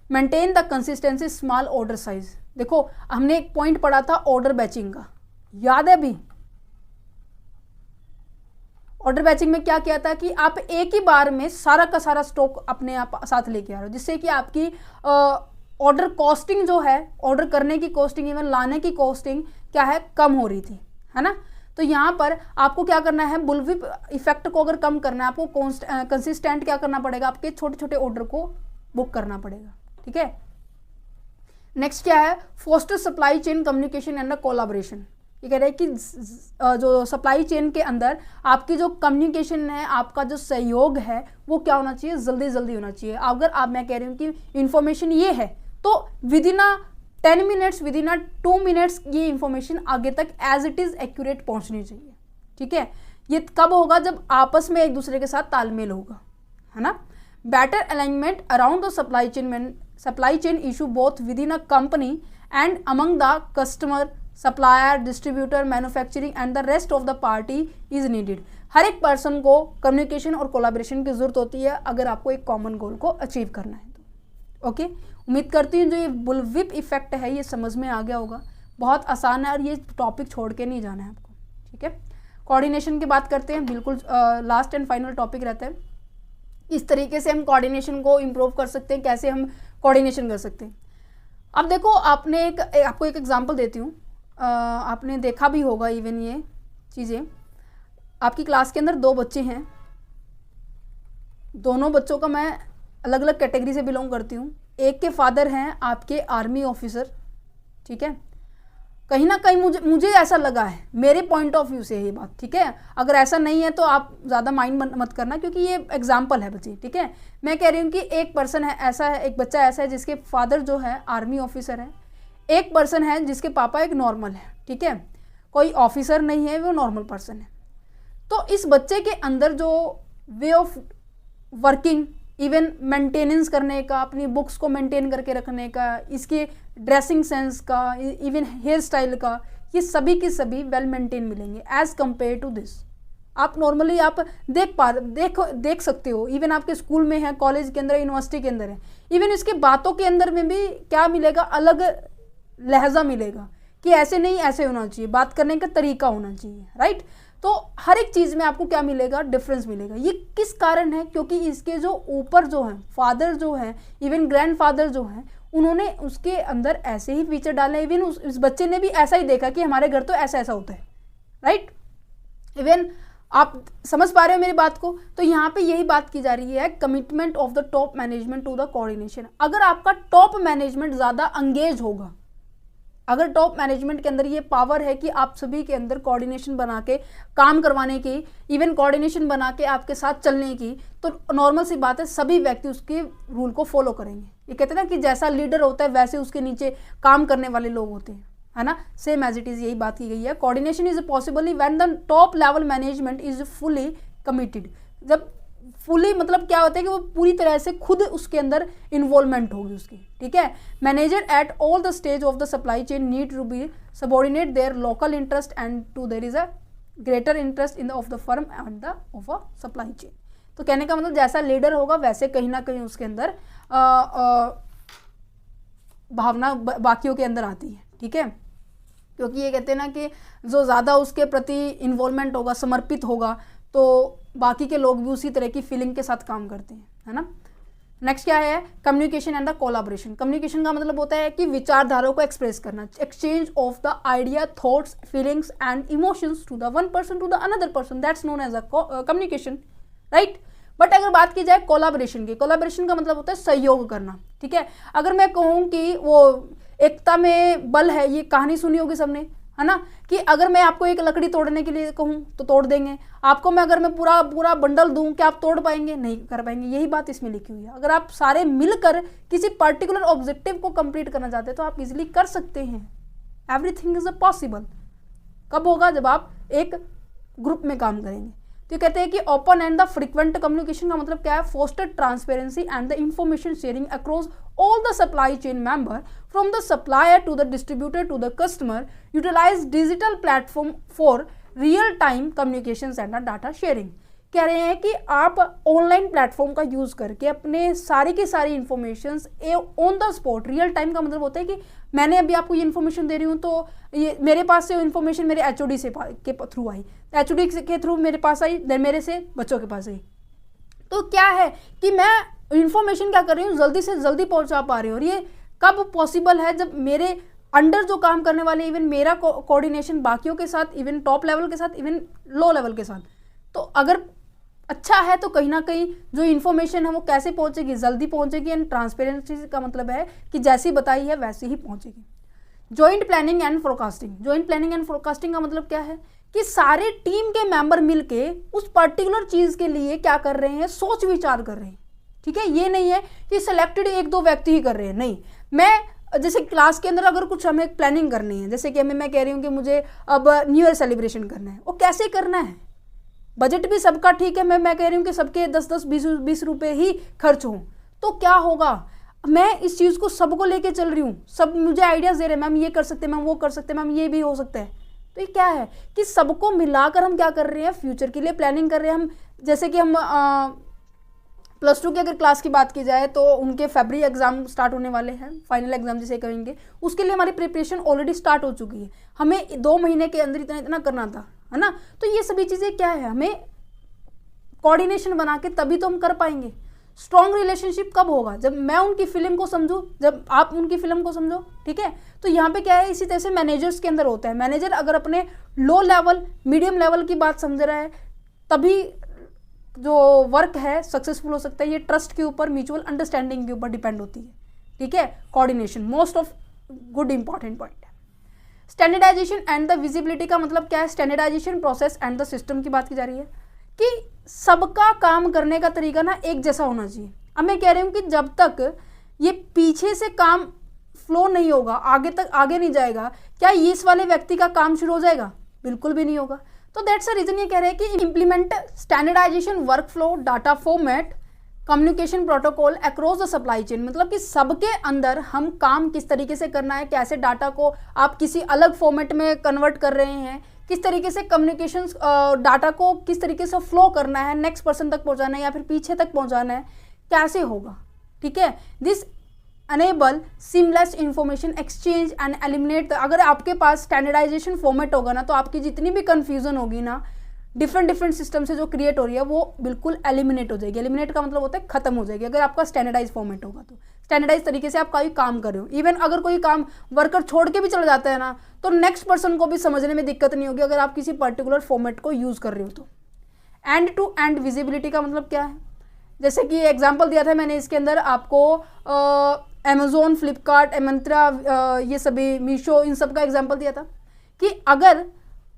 Maintain the consistency small order size. देखो, हमने एक पॉइंट पढ़ा था ऑर्डर बैचिंग का, याद है अभी? ऑर्डर बैचिंग में क्या किया था कि आप एक ही बार में सारा का सारा स्टॉक अपने आप साथ लेके आ रहे हो, जिससे कि आपकी ऑर्डर कॉस्टिंग जो है, ऑर्डर करने की कॉस्टिंग, इवन लाने की कॉस्टिंग क्या है, कम हो रही थी, है ना। तो यहाँ पर आपको क्या करना है, बुलविप इफेक्ट को अगर कम करना है, आपको कंसिस्टेंट क्या करना पड़ेगा, आपके छोटे छोटे ऑर्डर को बुक करना पड़ेगा। ठीक है, नेक्स्ट क्या है, foster supply chain communication and collaboration. ये कह रहे हैं कि जो सप्लाई चेन के अंदर आपकी जो कम्युनिकेशन है, आपका जो सहयोग है, वो क्या होना चाहिए, जल्दी जल्दी होना चाहिए। अगर आप, मैं कह रही हूँ कि इन्फॉर्मेशन ये है, तो with in 10 minutes, with in 2 minutes ये इन्फॉर्मेशन आगे तक एज इट इज़ एक्यूरेट पहुँचनी चाहिए। ठीक है, ये कब होगा, जब आपस में एक दूसरे के साथ तालमेल होगा, है ना। Better alignment around the supply chain issue both with in a company and among the customer, supplier, distributor, manufacturing and the rest of the party is needed. हर एक पर्सन को कम्युनिकेशन और कोलैबोरेशन की जरूरत होती है अगर आपको एक कॉमन गोल को अचीव करना है तो। ओके, उम्मीद करती हूँ जो ये बुलविप इफेक्ट है ये समझ में आ गया होगा। बहुत आसान है और ये टॉपिक छोड़ के नहीं जाना है आपको। ठीक है, कोऑर्डिनेशन की बात करते हैं, बिल्कुल लास्ट एंड फाइनल टॉपिक रहता है। इस तरीके से हम कोऑर्डिनेशन को इम्प्रूव कर सकते हैं, कैसे हम कोऑर्डिनेशन कर सकते हैं। अब देखो, आपको एक एग्जांपल देती हूँ, आपने देखा भी होगा इवन ये चीज़ें। आपकी क्लास के अंदर 2 बच्चे हैं, दोनों बच्चों का मैं अलग अलग कैटेगरी से बिलोंग करती हूँ। एक के फादर हैं आपके आर्मी ऑफिसर, ठीक है। कहीं ना कहीं मुझे ऐसा लगा है, मेरे पॉइंट ऑफ व्यू से ये बात, ठीक है। अगर ऐसा नहीं है तो आप ज़्यादा माइंड मत करना, क्योंकि ये एग्जाम्पल है बच्चे, ठीक है। मैं कह रही हूँ कि एक पर्सन है ऐसा है, एक बच्चा ऐसा है जिसके फादर जो है आर्मी ऑफिसर है, एक पर्सन है जिसके पापा एक नॉर्मल है, ठीक है, कोई ऑफिसर नहीं है, वो नॉर्मल पर्सन है। तो इस बच्चे के अंदर जो way of working, even maintenance करने का, अपनी बुक्स को मेंटेन करके रखने का, इसके ड्रेसिंग सेंस का, इवन हेयर स्टाइल का, ये सभी के सभी वेल मेंटेन मिलेंगे एज कंपेयर टू दिस। आप नॉर्मली आप देख सकते हो, इवन आपके स्कूल में है, कॉलेज के अंदर, यूनिवर्सिटी के अंदर है, इवन इसके बातों के अंदर में भी क्या मिलेगा, अलग लहजा मिलेगा कि ऐसे नहीं, ऐसे होना चाहिए, बात करने का तरीका होना चाहिए, राइट। तो हर एक चीज़ में आपको क्या मिलेगा, डिफरेंस मिलेगा। ये किस कारण है, क्योंकि इसके जो ऊपर जो है फादर जो है, इवन ग्रैंडफादर जो है, उन्होंने उसके अंदर ऐसे ही फीचर डाले। इवन उस बच्चे ने भी ऐसा ही देखा कि हमारे घर तो ऐसा ऐसा होता है, राइट। इवन आप समझ पा रहे हो मेरी बात को। तो यहाँ पे यही बात की जा रही है, commitment of the top management to the coordination. अगर आपका टॉप मैनेजमेंट ज़्यादा एंगेज होगा, अगर टॉप मैनेजमेंट के अंदर ये पावर है कि आप सभी के अंदर कोऑर्डिनेशन बना के काम करवाने की, इवन कोऑर्डिनेशन बना के आपके साथ चलने की, तो नॉर्मल सी बात है सभी व्यक्ति उसके रूल को फॉलो करेंगे। ये कहते हैं ना कि जैसा लीडर होता है वैसे उसके नीचे काम करने वाले लोग होते हैं, है ना। सेम एज इट इज़ यही बात की गई है। Coordination is possible when the top level management is fully committed. जब फुली मतलब क्या होता है कि वो पूरी तरह से खुद उसके अंदर इन्वॉल्वमेंट होगी उसकी, ठीक है। Manager at all the stage of the supply chain need to be subordinate their local interest and to there is a greater interest in the of the firm and the of a supply chain. तो कहने का मतलब जैसा leader होगा वैसे कहीं ना कहीं उसके अंदर भावना बाकियों के अंदर आती है, ठीक है, क्योंकि ये कहते हैं ना कि जो ज़्यादा उसके प्रति इन्वॉल्वमेंट होगा, समर्पित होगा, तो बाकी के लोग भी उसी तरह की फीलिंग के साथ काम करते हैं, है ना। नेक्स्ट क्या है, communication and the collaboration. Communication का मतलब होता है कि विचारधाराओं को एक्सप्रेस करना, exchange of the idea, thoughts, feelings and emotions to the one person to the another person, that's known as a communication, right. But अगर बात की जाए कोलाबोरेशन की, कोलाबोरेशन का मतलब होता है सहयोग करना, ठीक है। अगर मैं कहूँ कि वो एकता में बल है, ये कहानी सुनी होगी सबने, है ना, कि अगर मैं आपको एक लकड़ी तोड़ने के लिए कहूँ तो तोड़ देंगे, आपको मैं अगर मैं पूरा पूरा बंडल दूं क्या आप तोड़ पाएंगे? नहीं कर पाएंगे। यही बात इसमें लिखी हुई है। अगर आप सारे मिलकर किसी पर्टिकुलर ऑब्जेक्टिव को कंप्लीट करना चाहते हैं तो आप इजीली कर सकते हैं। Everything is a possible. कब होगा? जब आप एक ग्रुप में काम करेंगे। तो कहते हैं कि open and the frequent communication का मतलब क्या है? Foster transparency and the information sharing across all the supply chain member from the supplier to the distributor to the customer, utilize digital platform for real time communications and data sharing। कह रहे हैं कि आप online platform का use करके अपने सारी की सारी informations on the spot, real time का मतलब होता है कि मैंने अभी आपको ये इन्फॉर्मेशन दे रही हूँ तो ये मेरे पास से इन्फॉर्मेशन मेरे HOD से के थ्रू आई, HOD के थ्रू मेरे पास आई, देन मेरे से बच्चों के पास आई। तो क्या है कि मैं इन्फॉर्मेशन क्या कर रही हूँ, जल्दी से जल्दी पहुँचा पा रही हूँ। और ये कब पॉसिबल है? जब मेरे अंडर जो काम करने वाले, इवन मेरा कोऑर्डिनेशन बाकियों के साथ, इवन टॉप लेवल के साथ, इवन लो लेवल के साथ, तो अगर अच्छा है तो कहीं ना कहीं जो इन्फॉर्मेशन है वो कैसे पहुंचेगी? जल्दी पहुंचेगी। एंड ट्रांसपेरेंसी का मतलब है कि जैसी बताई है वैसे ही पहुंचेगी। Joint planning and forecasting. Joint planning and forecasting का मतलब क्या है कि सारे टीम के मेंबर मिलके उस पर्टिकुलर चीज के लिए क्या कर रहे हैं? सोच विचार कर रहे हैं, ठीक है। ये नहीं है कि सिलेक्टेड एक दो व्यक्ति ही कर रहे हैं, नहीं। मैं जैसे क्लास के अंदर अगर कुछ हमें प्लानिंग करनी है, जैसे कि मैं कह रही हूँ कि मुझे अब न्यू ईयर सेलिब्रेशन करना है, वो कैसे करना है? बजट भी सबका ठीक है, मैं कह रही हूँ कि सबके 10-10, 20-20 रुपए ही खर्च हों, तो क्या होगा? मैं इस चीज़ को सबको लेके चल रही हूँ, सब मुझे आइडियाज़ दे रहे हैं, मैम ये कर सकते हैं, मैम वो कर सकते हैं, मैम ये भी हो सकता है। तो ये क्या है कि सबको मिलाकर हम क्या कर रहे हैं? फ्यूचर के लिए प्लानिंग कर रहे हैं हम। जैसे कि हम +2 की अगर क्लास की बात की जाए तो उनके फरवरी एग्जाम स्टार्ट होने वाले हैं, फाइनल एग्जाम जिसे कहेंगे, उसके लिए हमारी प्रिपरेशन ऑलरेडी स्टार्ट हो चुकी है। हमें 2 महीने के अंदर इतना इतना करना था, है ना। तो ये सभी चीज़ें क्या है, हमें कोऑर्डिनेशन बना के तभी तो हम कर पाएंगे। स्ट्रॉन्ग रिलेशनशिप कब होगा? जब मैं उनकी फिल्म को समझूं, जब आप उनकी फिल्म को समझो, ठीक है। तो यहाँ पे क्या है, इसी तरह से मैनेजर्स के अंदर होता है। मैनेजर अगर अपने लो लेवल, मीडियम लेवल की बात समझ रहा है, तभी जो वर्क है सक्सेसफुल हो सकता है। ये ट्रस्ट के ऊपर, म्यूचुअल अंडरस्टैंडिंग के ऊपर डिपेंड होती है, ठीक है। Coordination most of good important point है। स्टैंडर्डाइजेशन एंड द विजिबिलिटी का मतलब क्या है? Standardization process and the system की बात की जा रही है कि सबका काम करने का तरीका ना एक जैसा होना चाहिए। अब मैं कह रही हूँ कि जब तक ये पीछे से काम फ्लो नहीं होगा, आगे तक आगे नहीं जाएगा, क्या इस वाले व्यक्ति का काम शुरू हो जाएगा? बिल्कुल भी नहीं होगा। तो दैट्स अ रीजन ये कह रहे हैं कि implement standardization workflow, data format, communication protocol across the supply chain. मतलब कि सबके अंदर हम काम किस तरीके से करना है, कैसे डाटा को आप किसी अलग फॉर्मेट में कन्वर्ट कर रहे हैं, किस तरीके से कम्युनिकेशन डाटा को किस तरीके से फ्लो करना है, नेक्स्ट पर्सन तक पहुंचाना है या फिर पीछे तक पहुंचाना है, कैसे होगा, ठीक है। This enable seamless information exchange and eliminate. अगर आपके पास स्टैंडर्डाइजेशन फॉर्मेट होगा ना, तो आपकी जितनी भी कन्फ्यूजन होगी ना डिफरेंट सिस्टम से जो क्रिएट हो रही है, वो बिल्कुल एलिमिनेट हो जाएगी। एलिमिनेट का मतलब होता है खत्म हो जाएगी, अगर आपका स्टैंडर्डाइज फॉर्मेट होगा तो। स्टैंडर्डाइज तरीके से आप कोई काम कर रहे हो, इवन अगर कोई काम वर्कर छोड़ के भी चला जाता है ना, तो नेक्स्ट पर्सन को भी समझने में दिक्कत नहीं होगी, अगर आप किसी पर्टिकुलर फॉर्मेट को यूज़ कर रहे हो तो। एंड टू एंड विजिबिलिटी का मतलब क्या है? जैसे कि एग्जाम्पल दिया था मैंने इसके अंदर आपको, अमेजोन, फ्लिपकार्ट, मंत्रा, ये सभी, मीशो, इन सब का एग्जाम्पल दिया था कि अगर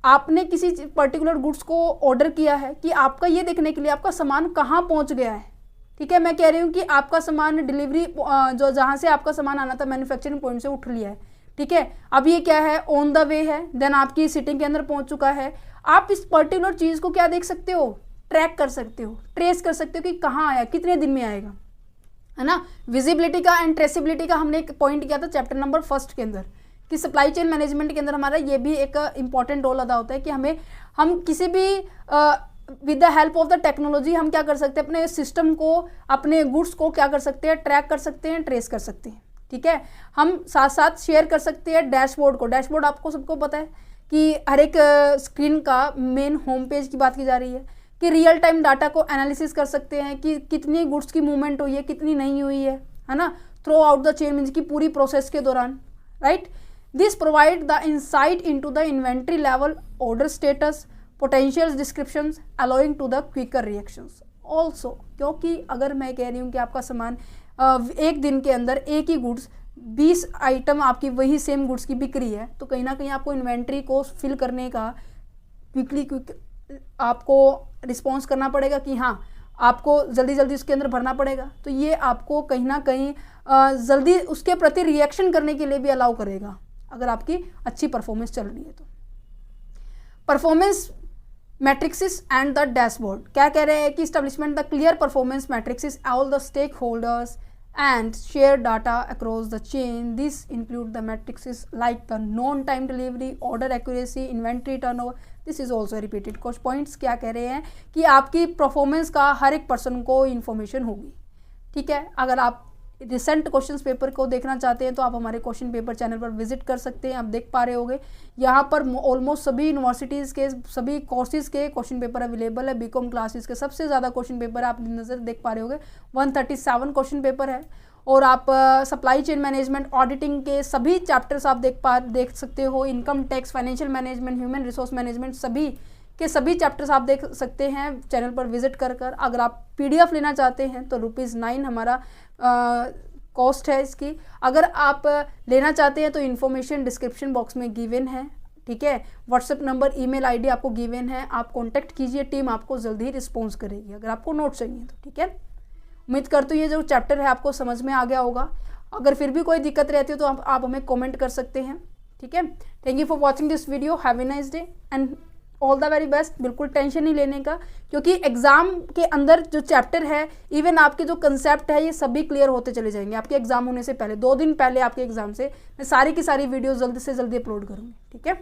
आपने किसी पर्टिकुलर गुड्स को ऑर्डर किया है कि आपका ये देखने के लिए आपका सामान कहाँ पहुँच गया है, ठीक है। मैं कह रही हूँ कि आपका सामान डिलीवरी जो जहाँ से आपका सामान आना था मैन्युफैक्चरिंग पॉइंट से उठ लिया है, ठीक है। अब ये क्या है? ऑन द वे है, देन आपकी सिटिंग के अंदर पहुँच चुका है। आप इस पर्टिकुलर चीज़ को क्या देख सकते हो? ट्रैक कर सकते हो, ट्रेस कर सकते हो कि कहाँ आया, कितने दिन में आएगा, है ना। विजिबिलिटी का एंड ट्रेसिबिलिटी का हमने एक पॉइंट किया था चैप्टर नंबर 1 के अंदर कि सप्लाई चेन मैनेजमेंट के अंदर हमारा ये भी एक इंपॉर्टेंट रोल अदा होता है कि हम किसी भी with the help of the technology हम क्या कर सकते हैं, अपने सिस्टम को, अपने गुड्स को क्या कर सकते हैं, ट्रैक कर सकते हैं, ट्रेस कर सकते हैं। ठीक है, हम साथ साथ शेयर कर सकते हैं डैशबोर्ड को। डैशबोर्ड आपको सबको पता है कि हर एक स्क्रीन का मेन होम पेज की बात की जा रही है कि रियल टाइम डाटा को एनालिसिस कर सकते हैं कि कितनी गुड्स की मूवमेंट हुई है, कितनी नहीं हुई है ना, throughout the chain, means की पूरी प्रोसेस के दौरान, right. This provide the insight into the inventory level, order status, potential descriptions, allowing to the quicker reactions also. क्योंकि अगर मैं कह रही हूँ कि आपका सामान एक दिन के अंदर एक ही गुड्स 20 आइटम आपकी वही सेम गुड्स की बिक्री है, तो कहीं ना कहीं आपको इन्वेंट्री को फिल करने का क्विक आपको रिस्पॉन्स करना पड़ेगा कि हाँ, आपको जल्दी जल्दी उसके अंदर भरना पड़ेगा। तो ये आपको कहीं ना कहीं जल्दी उसके प्रति रिएक्शन करने के लिए भी अलाउ करेगा अगर आपकी अच्छी परफॉर्मेंस चल रही है तो। Performance matrices and the dashboard क्या कह रहे हैं कि establishment the clear performance matrices all the stakeholders and share data across the chain. This include the matrices like the non-time delivery, order accuracy, inventory turnover. This is also repeated कुछ points क्या कह रहे हैं कि आपकी performance का हर एक person को इन्फॉर्मेशन होगी। ठीक है, अगर आप रिसेंट क्वेश्चन पेपर को देखना चाहते हैं तो आप हमारे क्वेश्चन पेपर चैनल पर विजिट कर सकते हैं। आप देख पा रहे होंगे यहाँ पर ऑलमोस्ट सभी यूनिवर्सिटीज़ के सभी कोर्सेज के क्वेश्चन पेपर अवेलेबल है। बीकॉम क्लासेस के सबसे ज़्यादा क्वेश्चन पेपर आप नज़र देख पा रहे होंगे, 137 क्वेश्चन पेपर है। और आप सप्लाई चेन मैनेजमेंट, ऑडिटिंग के सभी चैप्टर्स आप देख सकते हो। Income tax, financial management, human resource management, सभी के सभी चैप्टर्स आप देख सकते हैं चैनल पर विजिट कर। अगर आप PDF लेना चाहते हैं तो ₹9 हमारा कॉस्ट है इसकी। अगर आप लेना चाहते हैं तो इन्फॉर्मेशन डिस्क्रिप्शन बॉक्स में गिवन है। ठीक है, व्हाट्सएप नंबर, ईमेल आईडी आपको गिवन है, आप कांटेक्ट कीजिए, टीम आपको जल्दी ही रिस्पॉन्स करेगी अगर आपको नोट चाहिए तो। ठीक है, उम्मीद करती हूँ ये जो चैप्टर है आपको समझ में आ गया होगा। अगर फिर भी कोई दिक्कत रहती है तो आप हमें कॉमेंट कर सकते हैं। ठीक है, thank you for watching this video, have a nice day and all the very best. बिल्कुल टेंशन नहीं लेने का, क्योंकि एग्जाम के अंदर जो चैप्टर है, इवन आपके जो कंसेप्ट है, ये सभी क्लियर होते चले जाएंगे। आपके एग्जाम होने से पहले 2 दिन पहले आपके एग्जाम से मैं सारी की सारी वीडियो जल्दी से जल्दी अपलोड करूँगी। ठीक है।